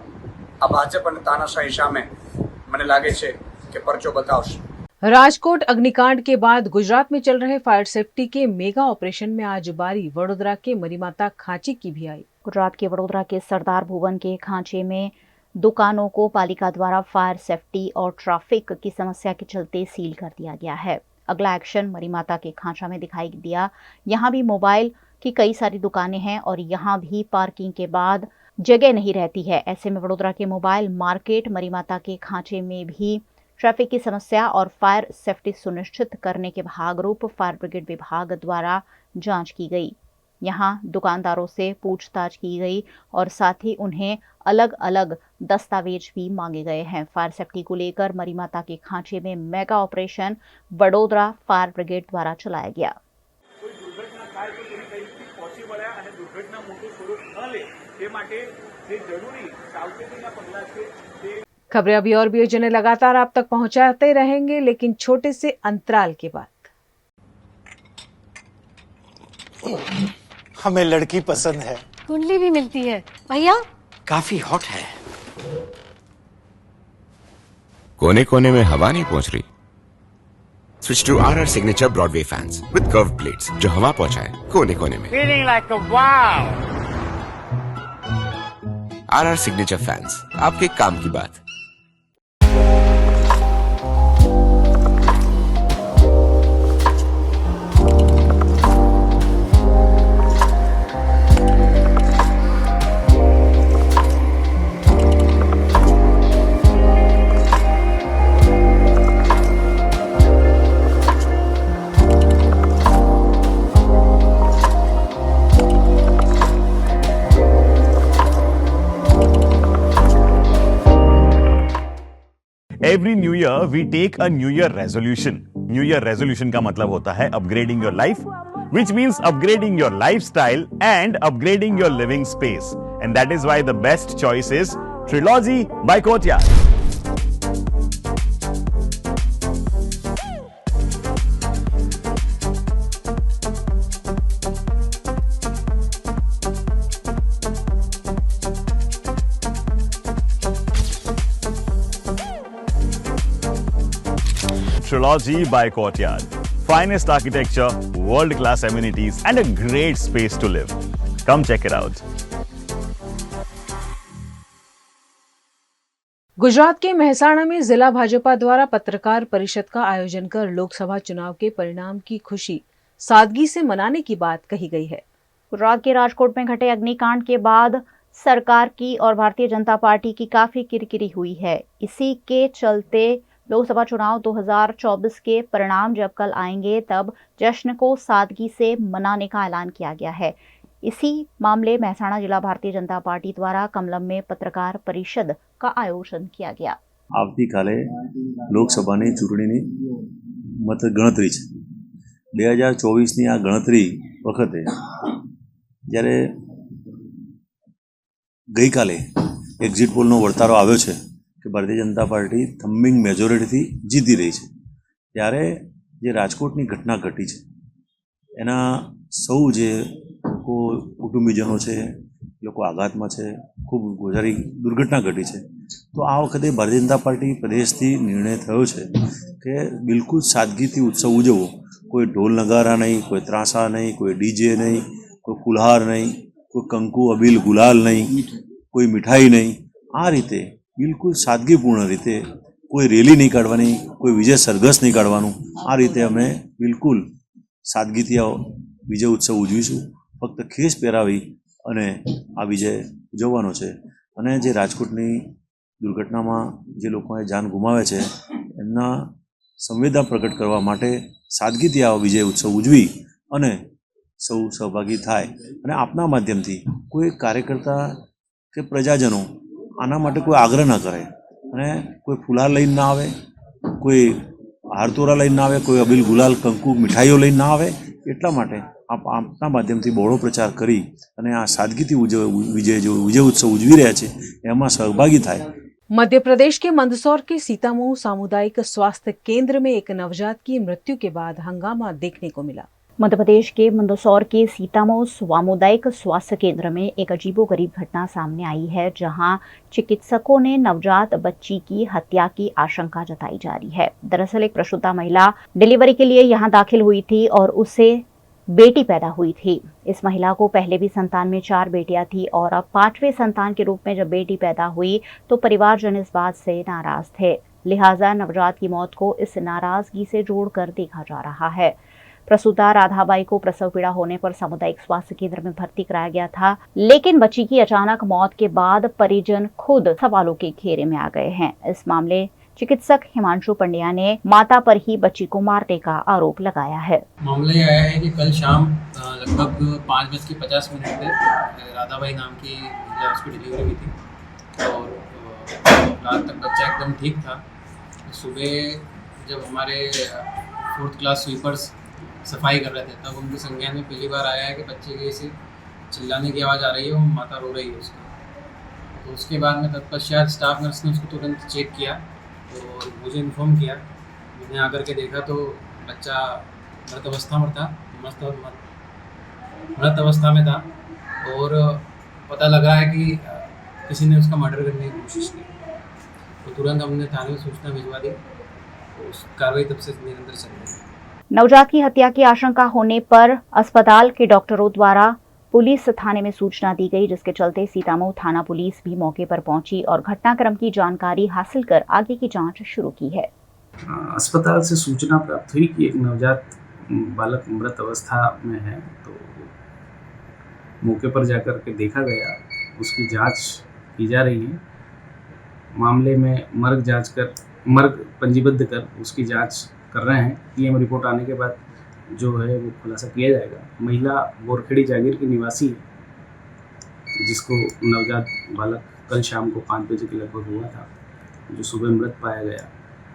आ भाजप अने तानाशाही सामे मने लागे छे के परचो बतावशे.
राजकोट अग्निकांड के बाद गुजरात में चल रहे फायर सेफ्टी के मेगा ऑपरेशन में आज बारी वडोदरा के मरीमाता खांची की भी आई.
गुजरात के वडोदरा के सरदार भुवन के खांचे में दुकानों को पालिका द्वारा फायर सेफ्टी और ट्रैफिक की समस्या के चलते सील कर दिया गया है. अगला एक्शन मरीमाता के खांचा में दिखाई दिया। यहाँ भी मोबाइल की कई सारी दुकानें हैं और यहाँ भी पार्किंग के बाद जगह नहीं रहती है। ऐसे में वडोदरा के मोबाइल मार्केट मरीमाता के खांचे में भी ट्रैफिक की समस्या और फायर सेफ्टी सुनिश्चित करने के भागरूप फायर ब्रिगेड विभाग द्वारा जांच की गई। यहां दुकानदारों से पूछताछ की गई और साथ ही उन्हें अलग अलग दस्तावेज भी मांगे गए हैं। फायर सेफ्टी को लेकर मरीमाता के खांचे में mega operation Vadodara fire brigade द्वारा चलाया गया।
खबरें अभी और भी जिन्हें लगातार आप तक पहुंचाते रहेंगे, लेकिन छोटे से अंतराल के बाद।
हमें लड़की पसंद है,
कुंडली भी मिलती है भैया,
काफी हॉट है।
कोने कोने में हवा नहीं पहुंच रही? Switch to RR signature Broadway fans with curved plates जो हवा पहुंचाए कोने कोने में।
Feeling like a wow.
RR signature fans, आपके काम की बात।
Every new year we take a new year resolution. New year resolution का मतलब होता है upgrading your life, which means upgrading your lifestyle and upgrading your living space. And that is why the best choice is Trilogy by Courtyard. Trilogy by Courtyard. Finest architecture, world-class amenities, and a great space to live. Come check it out.
Gujarat के मेहसाणा में जिला भाजपा द्वारा पत्रकार परिषद का आयोजन कर लोकसभा चुनाव के परिणाम की खुशी सादगी से मनाने की बात कही गई है।
गुजरात के राजकोट में घटे अग्निकांड के बाद सरकार की और भारतीय जनता पार्टी की काफी किरकिरी हुई है। इसी के चलते लोकसभा चुनाव 2024 के परिणाम जब कल आएंगे तब जश्न को सादगी से मनाने का ऐलान किया गया है। इसी मामले मेहसाणा जिला भारतीय जनता पार्टी द्वारा कमलम में पत्रकार परिषद का आयोजन किया गया।
આવતીકાલે લોકસભાની ચૂંટણીની મતગણતરી છે। 2024ની આ ગણતરી વખતે જ્યારે ગઈકાલે એક્ઝિટ પોલનો વર્તારો આવ્યો છે કે ભારતીય જનતા પાર્ટી થમ્બિંગ મેજોરિટીથી જીતી રહી છે, ત્યારે જે રાજકોટની ઘટના ઘટી છે એના સૌ જે લોકો કુટુંબીજનો છે, લોકો આઘાતમાં છે, ખૂબ ગોઝારી દુર્ઘટના ઘટી છે। તો આ વખતે ભારતીય જનતા પાર્ટી પ્રદેશથી નિર્ણય થયો છે કે બિલકુલ સાદગીથી ઉત્સવ ઉજવવો। કોઈ ઢોલ નગારા નહીં, કોઈ ત્રાસા નહીં, કોઈ ડીજે નહીં, કોઈ ફુલહાર નહીં, કોઈ કંકુ અબીલ ગુલાલ નહીં, કોઈ મીઠાઈ નહીં। આ રીતે બિલકુલ સાદગીપૂર્ણ રીતે કોઈ રેલી નહીં કાઢવાની, કોઈ વિજય સરઘસ નહીં કાઢવાનું। આ રીતે અમે બિલકુલ સાદગીથી આ વિજય ઉત્સવ ઉજવીશું। ફક્ત ખેસ પહેરાવી અને આ વિજય ઉજવવાનો છે। અને જે રાજકોટની દુર્ઘટનામાં જે લોકોએ જાન ગુમાવે છે એમના સંવેદના પ્રગટ કરવા માટે સાદગીથી આ વિજય ઉત્સવ ઉજવી અને સૌ સહભાગી થાય। અને આપના માધ્યમથી કોઈ કાર્યકર્તા કે પ્રજાજનો આના માટે કોઈ આગ્રહ ના કરે અને કોઈ ફુલાર લઈને ના આવે, કોઈ હારતોરા લઈને ના આવે, કોઈ અબીલ ગુલાલ કંકુ મીઠાઈઓ લઈને ના આવે। એટલા માટે આપના માધ્યમથી બહોળો પ્રચાર કરી અને આ સાદગીથી વિજય ઉત્સવ ઉજવી રહ્યા છે એમાં સહભાગી થાય।
मध्य प्रदेश के मंदसौर के सीतामऊ सामुदायिक स्वास्थ्य केंद्र में एक नवजात की मृत्यु के बाद हंगामा देखने को मिला।
मध्य प्रदेश के मंदसौर के सीतामऊ सामुदायिक स्वास्थ्य केंद्र में एक अजीबोगरीब घटना सामने आई है, जहां चिकित्सकों ने नवजात बच्ची की हत्या की आशंका जताई जा रही है। दरअसल एक प्रसूता महिला डिलीवरी के लिए यहां दाखिल हुई थी और उसे बेटी पैदा हुई थी। इस महिला को पहले भी संतान में 4 बेटियां थी और अब 5वें संतान के रूप में जब बेटी पैदा हुई तो परिवारजन इस बात से नाराज थे। लिहाजा नवजात की मौत को इस नाराजगी से जोड़कर देखा जा रहा है। प्रसूता राधाबाई को प्रसव पीड़ा होने पर सामुदायिक स्वास्थ्य केंद्र में भर्ती कराया गया था, लेकिन बच्ची की अचानक मौत के बाद परिजन खुद सवालों के घेरे में आ गए हैं। इस मामले चिकित्सक हिमांशु पंड्या ने माता पर ही बच्ची को मारने का आरोप लगाया है।
मामला ये आया है कि कल शाम लगभग 5:50 पे राधाबाई नाम की महिला उसकी डिलीवरी हुई थी और रात तक बच्चा एकदम ठीक था। सुबह जब हमारे 4th क्लास स्वीपर्स सफाई कर रहे थे तब उनके संज्ञान में पहली बार आया है कि बच्चे के से चिल्लाने की आवाज़ आ रही है और माता रो रही है उसकी। तो उसके बाद में तत्पश्चात स्टाफ नर्स ने उसको तुरंत चेक किया और मुझे इन्फॉर्म किया। मैंने आकर के देखा तो बच्चा मृत अवस्था में था और पता लगा है कि किसी ने उसका मर्डर करने की कोशिश की। तो तुरंत हमने थाने में सूचना भिजवा दी। तो उस कार्रवाई तब से निरंतर चल रही है।
नवजात की हत्या की आशंका होने पर अस्पताल के डॉक्टरों द्वारा पुलिस थाने में सूचना दी गई, जिसके चलते सीतामऊ थाना पुलिस भी मौके पर पहुंची और घटनाक्रम की जानकारी हासिल कर आगे की जांच शुरू की है।
अस्पताल से सूचना प्राप्त हुई कि एक नवजात बालक मृत अवस्था में है, तो मौके पर जाकर के देखा गया, उसकी जांच की जा रही है। मामले में मर्ग पंजीबद्ध कर उसकी जांच कर रहे हैं। पीएम रिपोर्ट आने के बाद जो है वो खुलासा किया जाएगा। महिला बोरखेड़ी जागीर की निवासी है, जिसको नवजात बालक कल शाम को 5 बजे के लगभग हुआ था, जो सुबह मृत पाया गया।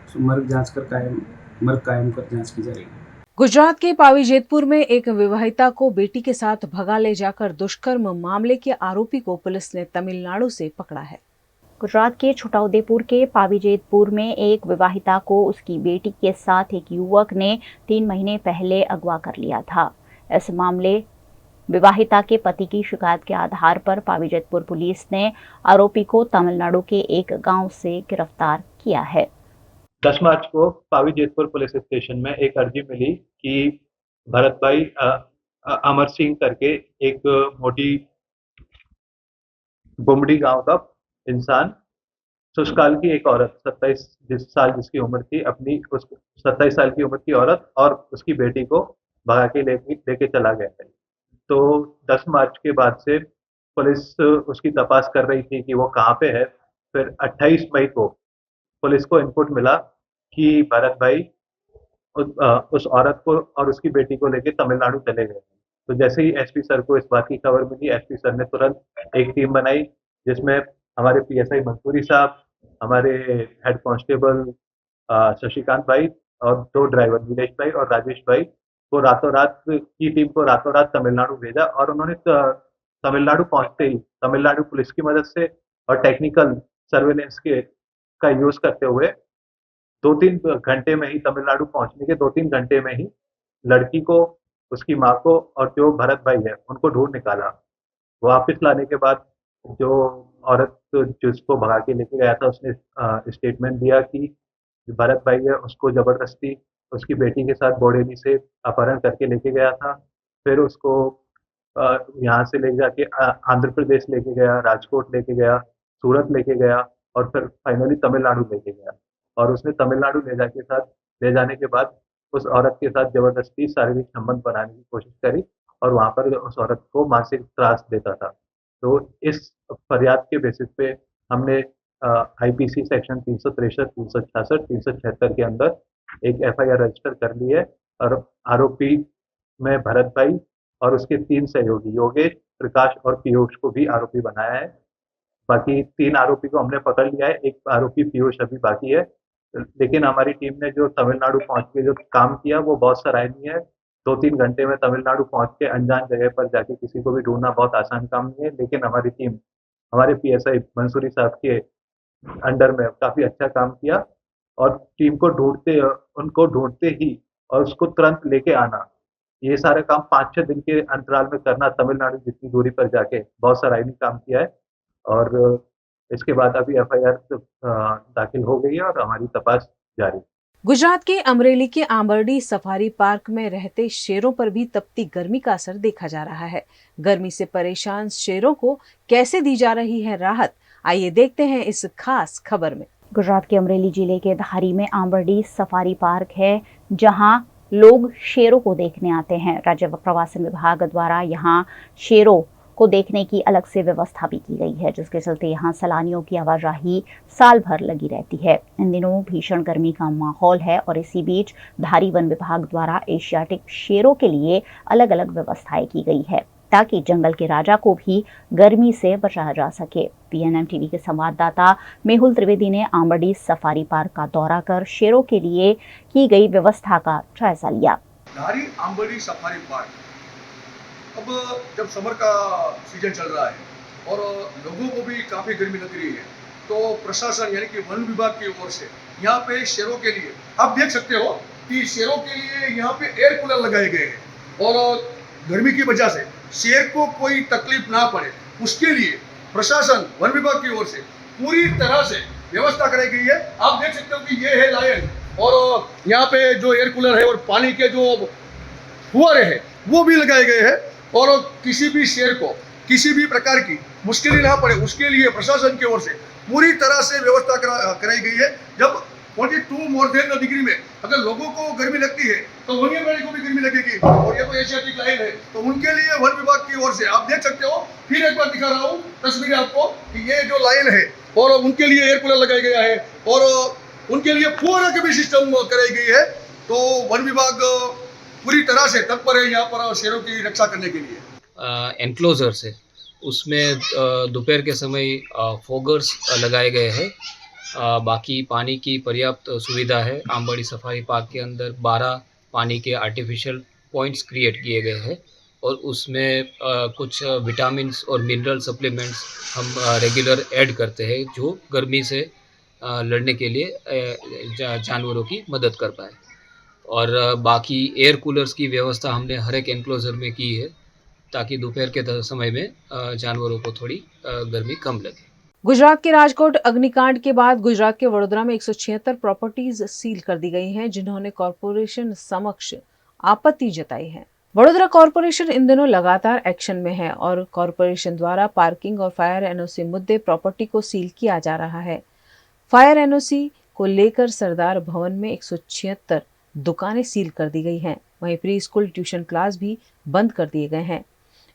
तो मर्ग कायम कर जांच की जा रही है।
गुजरात के पावी जेतपुर में एक विवाहिता को बेटी के साथ भगा ले जाकर दुष्कर्म मामले के आरोपी को पुलिस ने तमिलनाडु से पकड़ा है।
गुजरात के छोटाउदेपुर के पावीजेतपुर में एक विवाहिता को उसकी बेटी के साथ एक युवक ने 3 महीने पहले अगवा कर लिया था। इस मामले विवाहिता के पति की शिकायत के आधार पर पावीजेतपुर पुलिस ने आरोपी को तमिलनाडु के एक गांव से गिरफ्तार किया है।
10 मार्च को पावीजेतपुर पुलिस स्टेशन में एक अर्जी मिली कि भरत भाई अमर सिंह करके एक मोटी बुमड़ी गांव का इंसान सुशकाल की एक औरत 27 साल जिसकी उम्र थी, अपनी उस 27 साल की उम्र की औरत और उसकी बेटी को भगा के लेके चला गया है। तो 10 मार्च के बाद से पुलिस उसकी तपास कर रही थी कि वो कहाँ पे है। फिर 28 मई को पुलिस को इनपुट मिला कि भरत भाई उस औरत को और उसकी बेटी को लेके तमिलनाडु चले गए। तो जैसे ही एसपी सर को इस बात की खबर मिली, एसपी सर ने तुरंत एक टीम बनाई, जिसमें हमारे पीएसआई मंसूरी साहब, हमारे हेड कांस्टेबल शशिकांत भाई और 2 ड्राइवर नीलेश भाई और राजेश भाई को टीम को रातों रात तमिलनाडु भेजा। और उन्होंने तमिलनाडु पहुंचते ही तमिलनाडु पुलिस की मदद से और टेक्निकल सर्वेलेंस का यूज करते हुए 2-3 घंटे में ही, तमिलनाडु पहुंचने के 2-3 घंटे में ही लड़की को, उसकी माँ को और जो भरत भाई है उनको ढूंढ निकाला। वापस लाने के बाद जो औरत जिसको भगा के लेके गया था उसने स्टेटमेंट दिया कि भरत भाई है उसको जबरदस्ती उसकी बेटी के साथ बोरेली से अपहरण करके लेके गया था। फिर उसको यहाँ से ले जाके आंध्र प्रदेश लेके गया, राजकोट लेके गया, सूरत लेके गया और फिर फाइनली तमिलनाडु लेके गया। और उसने तमिलनाडु ले जाने के बाद उस औरत के साथ जबरदस्ती शारीरिक संबंध बनाने की कोशिश करी और वहाँ पर उस औरत को मानसिक त्रास देता था। तो इस फरियाद के बेसिस पे हमने आईपीसी सेक्शन 363, 366, 376 के अंदर एक एफआईआर रजिस्टर कर ली है और आरोपी में भरत भाई और उसके 3 सहयोगी योगेश, प्रकाश और पीयूष को भी आरोपी बनाया है। बाकी 3 आरोपी को हमने पकड़ लिया है, एक आरोपी पीयूष अभी बाकी है। लेकिन हमारी टीम ने जो तमिलनाडु पहुंच के जो काम किया वो बहुत सराहनीय है। 2-3 घंटे में तमिलनाडु पहुंच के अनजान जगह पर जाके किसी को भी ढूंढना बहुत आसान काम नहीं है, लेकिन हमारी टीम हमारे पीएसआई मंसूरी साहब के अंडर में काफी अच्छा काम किया और टीम को उनको ढूंढते ही और उसको तुरंत लेके आना, ये सारे काम 5-6 दिन के अंतराल में करना, तमिलनाडु जितनी दूरी पर जाके बहुत सराहनीय काम किया है। और इसके बाद अभी एफआईआर दाखिल हो गई है और हमारी तपास जारी है।
गुजरात के अमरेली के आंबरडी सफारी पार्क में रहते शेरों पर भी तपती गर्मी का असर देखा जा रहा है। गर्मी से परेशान शेरों को कैसे दी जा रही है राहत, आइए देखते हैं इस खास खबर में।
गुजरात के अमरेली जिले के धारी में आंबरडी सफारी पार्क है, जहां लोग शेरों को देखने आते हैं। राज्य प्रवासन विभाग द्वारा यहां शेरों को देखने की अलग से व्यवस्था भी की गई है, जिसके चलते यहां सैलानियों की आवाजाही साल भर लगी रहती है। इन दिनों भीषण गर्मी का माहौल है और इसी बीच धारी वन विभाग द्वारा एशियाटिक शेरों के लिए अलग अलग व्यवस्थाएं की गई है, ताकि जंगल के राजा को भी गर्मी से बचाया जा सके। PNM टीवी के संवाददाता मेहुल त्रिवेदी ने आंबरडी सफारी पार्क का दौरा कर शेरों के लिए की गई व्यवस्था का जायजा लिया।
धारी आंबरडी सफारी पार्क अब जब समर का सीजन चल रहा है और लोगों को भी काफ़ी गर्मी लग रही है, तो प्रशासन यानी कि वन विभाग की ओर से यहाँ पे शेरों के लिए आप देख सकते हो कि शेरों के लिए यहाँ पे एयर कूलर लगाए गए हैं और गर्मी की वजह से शेर को कोई तकलीफ ना पड़े उसके लिए प्रशासन वन विभाग की ओर से पूरी तरह से व्यवस्था कराई गई है। आप देख सकते हो कि ये है लायन और यहाँ पे जो एयर कूलर है और पानी के जो फुहारे हैं वो भी लगाए गए हैं और किसी भी शेर को किसी भी प्रकार की मुश्किल ना पड़े उसके लिए प्रशासन की ओर से पूरी तरह से व्यवस्था कराई गई है। जब 42 मोर देन डिग्री में अगर लोगों को गर्मी लगती है तो वन्यप्राणी को भी गर्मी लगेगी और ये तो एशियाटिक लाइन है, तो उनके लिए वन विभाग की ओर से आप देख सकते हो, फिर एक बार दिखा रहा हूँ तस्वीरें आपको कि ये जो लाइन है और उनके लिए एयर कूलर लगाया गया है और उनके लिए फुहारा का भी सिस्टम कराई गई है। तो वन विभाग पूरी तरह से तत्पर है यहाँ पर शेरों की रक्षा करने के लिए।
एनक्लोजर से उसमें दोपहर के समय फॉगर्स लगाए गए हैं। बाकी पानी की पर्याप्त सुविधा है। आंबरडी सफारी पार्क के अंदर 12 पानी के आर्टिफिशियल पॉइंट्स क्रिएट किए गए हैं और उसमें कुछ विटामिन्स और मिनरल सप्लीमेंट्स हम रेगुलर ऐड करते हैं, जो गर्मी से लड़ने के लिए जानवरों की मदद कर पाए। और बाकी एयर कूलर्स की व्यवस्था हमने हर एक एनक्लोजर में की है, ताकि दोपहर के समय में जानवरों को थोड़ी गर्मी कम लगे।
गुजरात के राजकोट अग्निकांड के बाद गुजरात के वडोदरा में 176 प्रॉपर्टीज सील कर दी गई हैं, जिन्होंने कॉरपोरेशन समक्ष आपत्ति जताई है। वडोदरा कॉरपोरेशन इन दिनों लगातार एक्शन में है और कॉरपोरेशन द्वारा पार्किंग और फायर NOC मुद्दे प्रॉपर्टी को सील किया जा रहा है। फायर NOC को लेकर सरदार भवन में 176 दुकानें सील कर दी गई हैं। वहीं प्री स्कूल ट्यूशन क्लास भी बंद कर दिए गए हैं।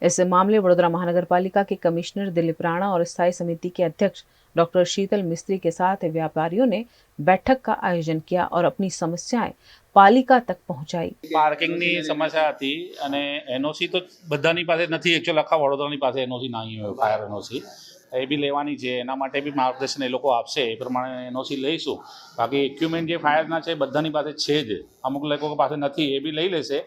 इस मामले वडोदरा महानगर पालिका के कमिश्नर दिलीप राणा और स्थायी समिति के अध्यक्ष डॉक्टर शीतल मिस्त्री के साथ व्यापारियों ने बैठक का आयोजन किया और अपनी समस्याएं पालिका तक पहुंचाई।
पार्किंगની સમસ્યા હતી અને NOC તો બધાની પાસે નથી, एक्चुअल આખા વડોદરાની પાસે NOC નહીં હોય, ફાયર NOC એ બી લેવાની છે, એના માટે બી માર્ગદર્શન એ લોકો આપશે, એ પ્રમાણે NOC લઈશું। બાકી ઇક્વિપમેન્ટ જે ફાયરના છે બધાની પાસે છે જ, અમુક લોકો પાસે નથી, એ બી લઈ લેશે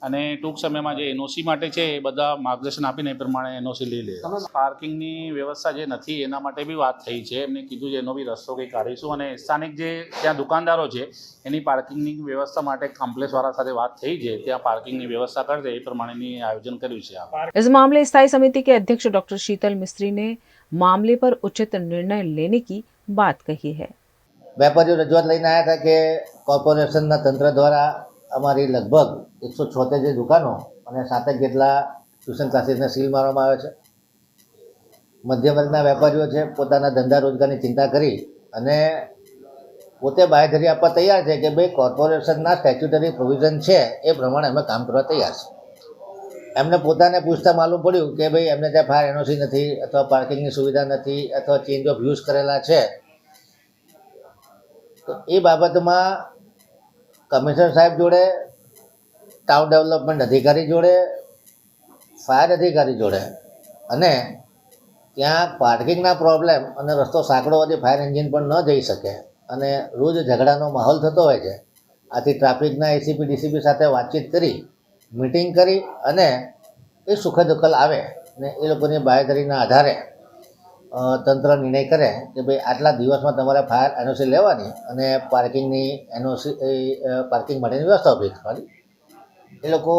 અને ટૂંક સમયમાં જે NOC માટે છે એ બધા માર્ગદર્શન આપીને એ પ્રમાણે NOC લઈ લે। પાર્કિંગની વ્યવસ્થા જે નથી એના માટે બી વાત થઈ છે, એમને કીધું છે એનો બી રસ્તો કંઈ કાઢીશું અને સ્થાનિક જે ત્યાં દુકાનદારો છે એની પાર્કિંગની વ્યવસ્થા માટે કોમ્પ્લેક્સવાળા સાથે વાત થઈ છે, ત્યાં પાર્કિંગની વ્યवस्था કરશે એ પ્રમાણેની આયોજન કર્યું છે।
इस मामले स्थायी समिति के अध्यक्ष डॉक्टर शीतल मिस्त्री ने मामले पर उचित निर्णय लेने की बात कही है।
વેપારીઓ રજૂઆત લઈને આવ્યા હતા કે કોર્પોરેશનના તંત્ર દ્વારા અમારી લગભગ 176 જે દુકાનો અને 7 જેટલા ટ્યુશન ક્લાસીસને સીલ મારવામાં આવે છે। મધ્યમ વર્ગના વેપારીઓ છે, પોતાના ધંધા રોજગારની ચિંતા કરી અને પોતે બાંહેધરી આપવા તૈયાર છે કે ભાઈ કોર્પોરેશનના સ્ટેચ્યુટરી પ્રોવિઝન છે એ પ્રમાણે અમે કામ કરવા તૈયાર છે। એમને પોતાને પૂછતા માલુમ પડ્યું કે ભાઈ એમને ત્યાં ફાયર NOC નથી અથવા પાર્કિંગની સુવિધા નથી અથવા ચેન્જ ઓફ યુઝ કરેલા છે। તો એ બાબતમાં કમિશનર સાહેબ જોડે, ટાઉન ડેવલપમેન્ટ અધિકારી જોડે, ફાયર અધિકારી જોડે અને ત્યાં પાર્કિંગના પ્રોબ્લેમ અને રસ્તો સાંકડો હોવાથી ફાયર એન્જિન પણ ન જઈ શકે અને રોજ ઝઘડાનો માહોલ થતો હોય છે। આથી ટ્રાફિકના ACP DCP સાથે વાતચીત કરી, મીટિંગ કરી અને એ સુખદ ઉકેલ આવે ને એ લોકોની બાંહેધરીના આધારે તંત્ર નિર્ણય કરે કે ભાઈ આટલા દિવસમાં તમારે ફાયર NOC લેવાની અને પાર્કિંગની NOC પાર્કિંગ માટેની વ્યવસ્થા ઊભી કરવાની। એ લોકો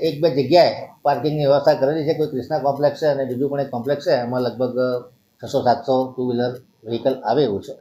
એક બે જગ્યાએ પાર્કિંગની વ્યવસ્થા કરેલી છે। કોઈ કૃષ્ણા કોમ્પ્લેક્સ છે અને બીજું પણ એક કોમ્પ્લેક્સ છે, એમાં લગભગ 600-700 ટુ વ્હીલર વ્હીકલ આવે એવું છે।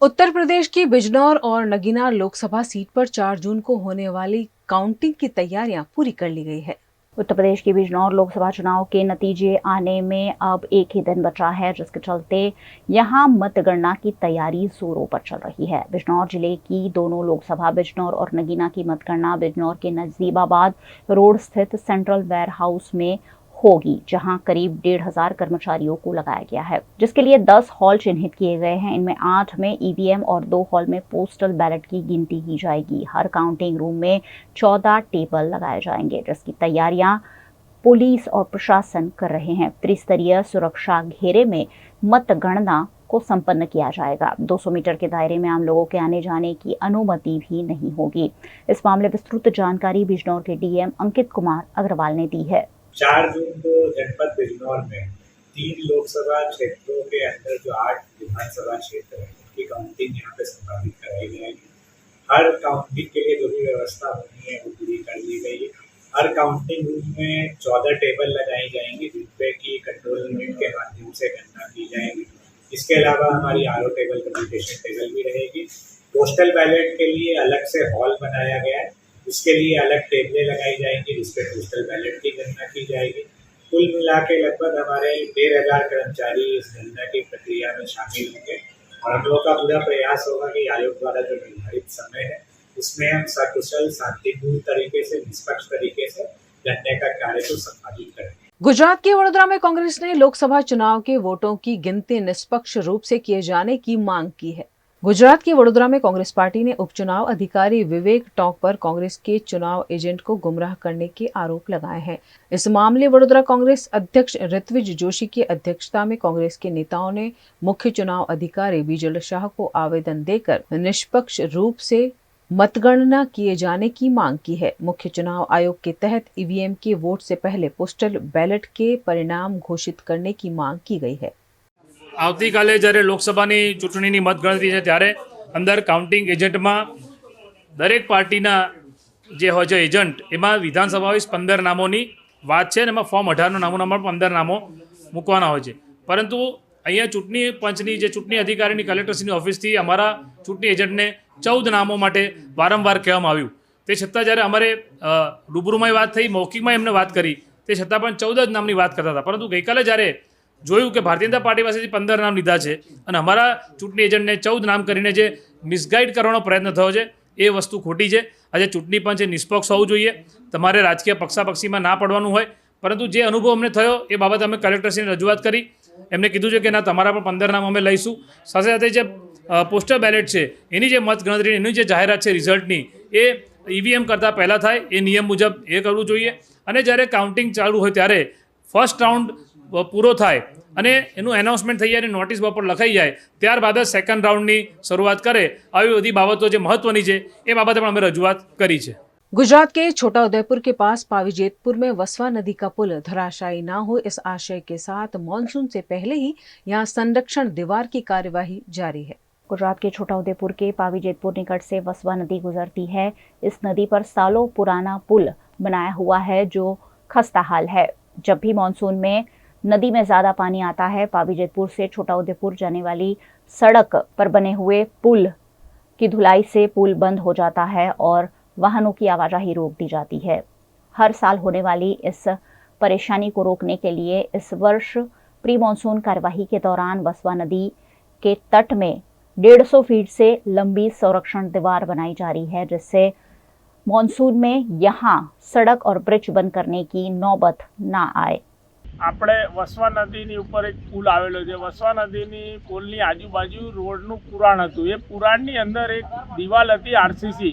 उत्तर प्रदेश की बिजनौर और नगीना लोकसभा सीट पर 4 जून को होने वाली काउंटिंग की तैयारियां पूरी कर ली गई है।
उत्तर प्रदेश के बिजनौर लोकसभा चुनाव के नतीजे आने में अब एक ही दिन बचा है, जिसके चलते यहां मतगणना की तैयारी जोरों पर चल रही है। बिजनौर जिले की दोनों लोकसभा बिजनौर और नगीना की मतगणना बिजनौर के नजीबाबाद रोड स्थित सेंट्रल वेयर हाउस में होगी, जहां करीब 1,500 कर्मचारियों को लगाया गया है, जिसके लिए 10 हॉल चिन्हित किए गए हैं। इनमें 8 में ईवीएम और 2 हॉल में पोस्टल बैलेट की गिनती की जाएगी। हर काउंटिंग रूम में 14 टेबल लगाए जाएंगे, जिसकी तैयारियां पुलिस और प्रशासन कर रहे हैं। त्रिस्तरीय सुरक्षा घेरे में मतगणना को संपन्न किया जाएगा। 200 मीटर के दायरे में आम लोगों के आने जाने की अनुमति भी नहीं होगी। इस मामले विस्तृत जानकारी बिजनौर के डीएम अंकित कुमार अग्रवाल ने दी है।
4 जून को जनपद बिजनौर में 3 लोकसभा क्षेत्रों के अंदर जो 8 विधानसभा क्षेत्र है उनकी काउंटिंग यहाँ पे संपादित कराई जाएगी। हर काउंटिंग के लिए जो भी व्यवस्था होनी है वो पूरी कर ली गई है। हर काउंटिंग रूम में 14 टेबल लगाई जाएंगी, जिसपे की कंट्रोल यूनिट के माध्यम से गणना की जाएगी। इसके अलावा हमारी आरओ टेबल, कम्युनिकेशन टेबल भी रहेगी। पोस्टल बैलेट के लिए अलग से हॉल बनाया गया है, उसके लिए अलग टेबलें लगाई जाएंगी, जिसपे पोस्टल बैलेट की गणना की जाएगी। कुल मिला के लगभग हमारे 1,500 कर्मचारी इस गणना की प्रक्रिया में शामिल होंगे और हम लोग का पूरा प्रयास होगा कि आयोग द्वारा जो निर्धारित समय है उसमें हम सकुशल, शांतिपूर्ण तरीके से, निष्पक्ष तरीके से गणने का कार्य को संपादित करेंगे।
गुजरात के वडोदरा में कांग्रेस ने लोकसभा चुनाव के वोटों की गिनती निष्पक्ष रूप से किए जाने की मांग की है। गुजरात के वडोदरा में कांग्रेस पार्टी ने उपचुनाव अधिकारी विवेक टॉक पर कांग्रेस के चुनाव एजेंट को गुमराह करने के आरोप लगाए हैं। इस मामले वडोदरा कांग्रेस अध्यक्ष ऋत्विज जोशी की अध्यक्षता में कांग्रेस के नेताओं ने मुख्य चुनाव अधिकारी बिजल शाह को आवेदन देकर निष्पक्ष रूप से मतगणना किए जाने की मांग की है। मुख्य चुनाव आयोग के तहत ईवीएम के वोट से पहले पोस्टल बैलेट के परिणाम घोषित करने की मांग की गई है।
આવતીકાલે જ્યારે લોકસભાની ચૂંટણીની મતગણતરી છે ત્યારે અંદર કાઉન્ટિંગ એજન્ટમાં દરેક પાર્ટીના જે હોય છે એજન્ટ એમાં વિધાનસભા વાઇઝ 15 નામોની વાત છે અને એમાં ફોર્મ 18નો નામો નંબર 15 નામો મૂકવાના હોય છે। પરંતુ અહીંયા ચૂંટણી પંચની જે ચૂંટણી અધિકારીની કલેક્ટરશ્રીની ઓફિસથી અમારા ચૂંટણી એજન્ટને 14 નામો માટે વારંવાર કહેવામાં આવ્યું। તે છતાં જ્યારે અમારે રૂબરૂમાં વાત થઈ, મૌખિકમાં એમને વાત કરી, તે છતાં પણ 14 જ નામની વાત કરતા હતા। પરંતુ ગઈકાલે જ્યારે જોયું કે ભારતીય જનતા પાર્ટી પાસેથી 15 નામ લીધા છે અને અમારા ચૂંટણી એજન્ટને 14 નામ કરીને જે મિસગાઈડ કરવાનો પ્રયત્ન થયો છે એ વસ્તુ ખોટી છે। આજે ચૂંટણી પંચ એ નિષ્પક્ષ હોવું જોઈએ, તમારે રાજકીય પક્ષાપક્ષીમાં ના પડવાનું હોય। પરંતુ જે અનુભવ અમને થયો એ બાબતે અમે કલેક્ટરશ્રીને રજૂઆત કરી, એમને કીધું છે કે ના તમારા પણ 15 નામ અમે લઈશું। સાથે સાથે જે પોસ્ટલ બેલેટ છે એની જે મતગણતરી, એની જે જાહેરાત છે રિઝલ્ટની, એ ઈવીએમ કરતાં પહેલાં થાય એ નિયમ મુજબ એ કરવું જોઈએ। અને જ્યારે કાઉન્ટિંગ ચાલુ હોય ત્યારે ફર્સ્ટ રાઉન્ડ પૂરો થાય અને એનું એનાઉન્સમેન્ટ થઈ જાય, નોટિસ બોર્ડ પર લખાઈ જાય, ત્યારબાદ જ સેકન્ડ રાઉન્ડની શરૂઆત કરે। આવી બધી બાબતો જે મહત્વની છે એ બાબતે પણ અમે રજૂઆત કરી છે।
गुजरात के छोटा उदयपुर के पास पावीजेतपुर में वसवा नदी का पुल धराशायी न हो, इस आशय के साथ मानसून से पहले ही यहाँ संरक्षण दीवार की कार्यवाही जारी है।
गुजरात के छोटा उदयपुर के पावीजेतपुर निकट से वसवा नदी गुजरती है। इस नदी पर सालों पुराना पुल बनाया हुआ है जो खस्ता हाल है। जब भी मानसून में नदी में ज़्यादा पानी आता है, पावीजेतपुर से छोटा उदयपुर जाने वाली सड़क पर बने हुए पुल की धुलाई से पुल बंद हो जाता है और वाहनों की आवाजाही रोक दी जाती है। हर साल होने वाली इस परेशानी को रोकने के लिए इस वर्ष प्री मानसून कार्यवाही के दौरान वसवा नदी के तट में 150 फीट से लंबी संरक्षण दीवार बनाई जा रही है, जिससे मानसून में यहाँ सड़क और ब्रिज बंद करने की नौबत ना आए।
આપણે વસવા નદીની ઉપર એક પુલ આવેલો છે। વસવા નદીની પુલની આજુબાજુ રોડનું પુરાણ હતું। એ પુરાણની અંદર એક દિવાલ હતી આરસીસી।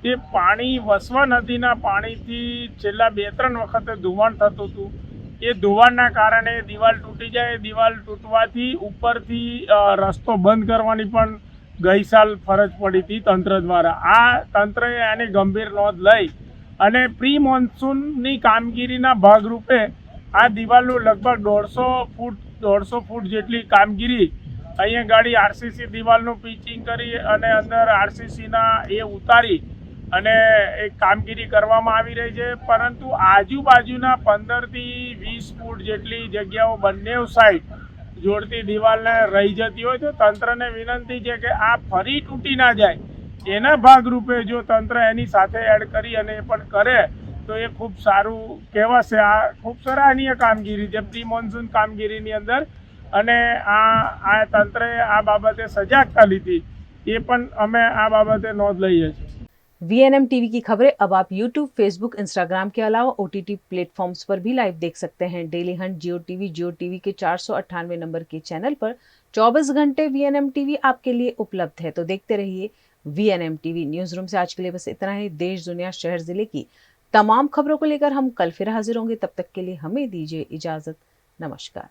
તે પાણી વસવા નદીના પાણીથી છેલ્લા 2-3 વખતે ધોવાણ થતું હતું। એ ધોવાણના કારણે દિવાલ તૂટી જાય। દિવાલ તૂટવાથી ઉપરથી રસ્તો બંધ કરવાની પણ ગઈ સાલ ફરજ પડી હતી તંત્ર દ્વારા। આ તંત્રએ આની ગંભીર નોંધ લઈ અને પ્રી મોન્સૂનની કામગીરીના ભાગરૂપે આ દિવાલનું લગભગ 150 ફૂટ જેટલી કામગીરી અહીંયા ગાડી આરસીસી દિવાલનું પિચિંગ કરી અને અંદર આરસીસીના એ ઉતારી અને એક કામગીરી કરવામાં આવી રહી છે। પરંતુ આજુબાજુના 15 થી 20 ફૂટ જેટલી જગ્યાઓ બંને સાઈડ જોડતી દિવાલને રહી જતી હોય તો તંત્રને વિનંતી છે કે આ ફરી તૂટી ના જાય, એના ભાગરૂપે જો તંત્ર એની સાથે એડ કરી અને એ પણ કરે તો એ ખૂબ સારું કહેવાશે. આ ખૂબ સરાહનીય કામગીરી છે પ્રી મોન્સૂન કામગીરીની અંદર, અને આ તંત્રએ આ બાબતે સજાગતા લીધી એ પણ અમે આ બાબતે नोंद લઈએ છીએ.
VNM टीवी की खबरें अब आप YouTube, Facebook, Instagram के अलावा OTT प्लेटफॉर्म्स पर भी लाइव देख सकते हैं. डेली हंट, जियो टीवी के 498 नंबर के चैनल पर 24 घंटे VNM टीवी आपके लिए उपलब्ध है. तो देखते रहिए VNM टीवी. न्यूज रूम से आज के लिए बस इतना ही. देश, दुनिया, शहर, जिले की तमाम खबरों को लेकर हम कल फिर हाजिर होंगे. तब तक के लिए हमें दीजिए इजाजत. नमस्कार.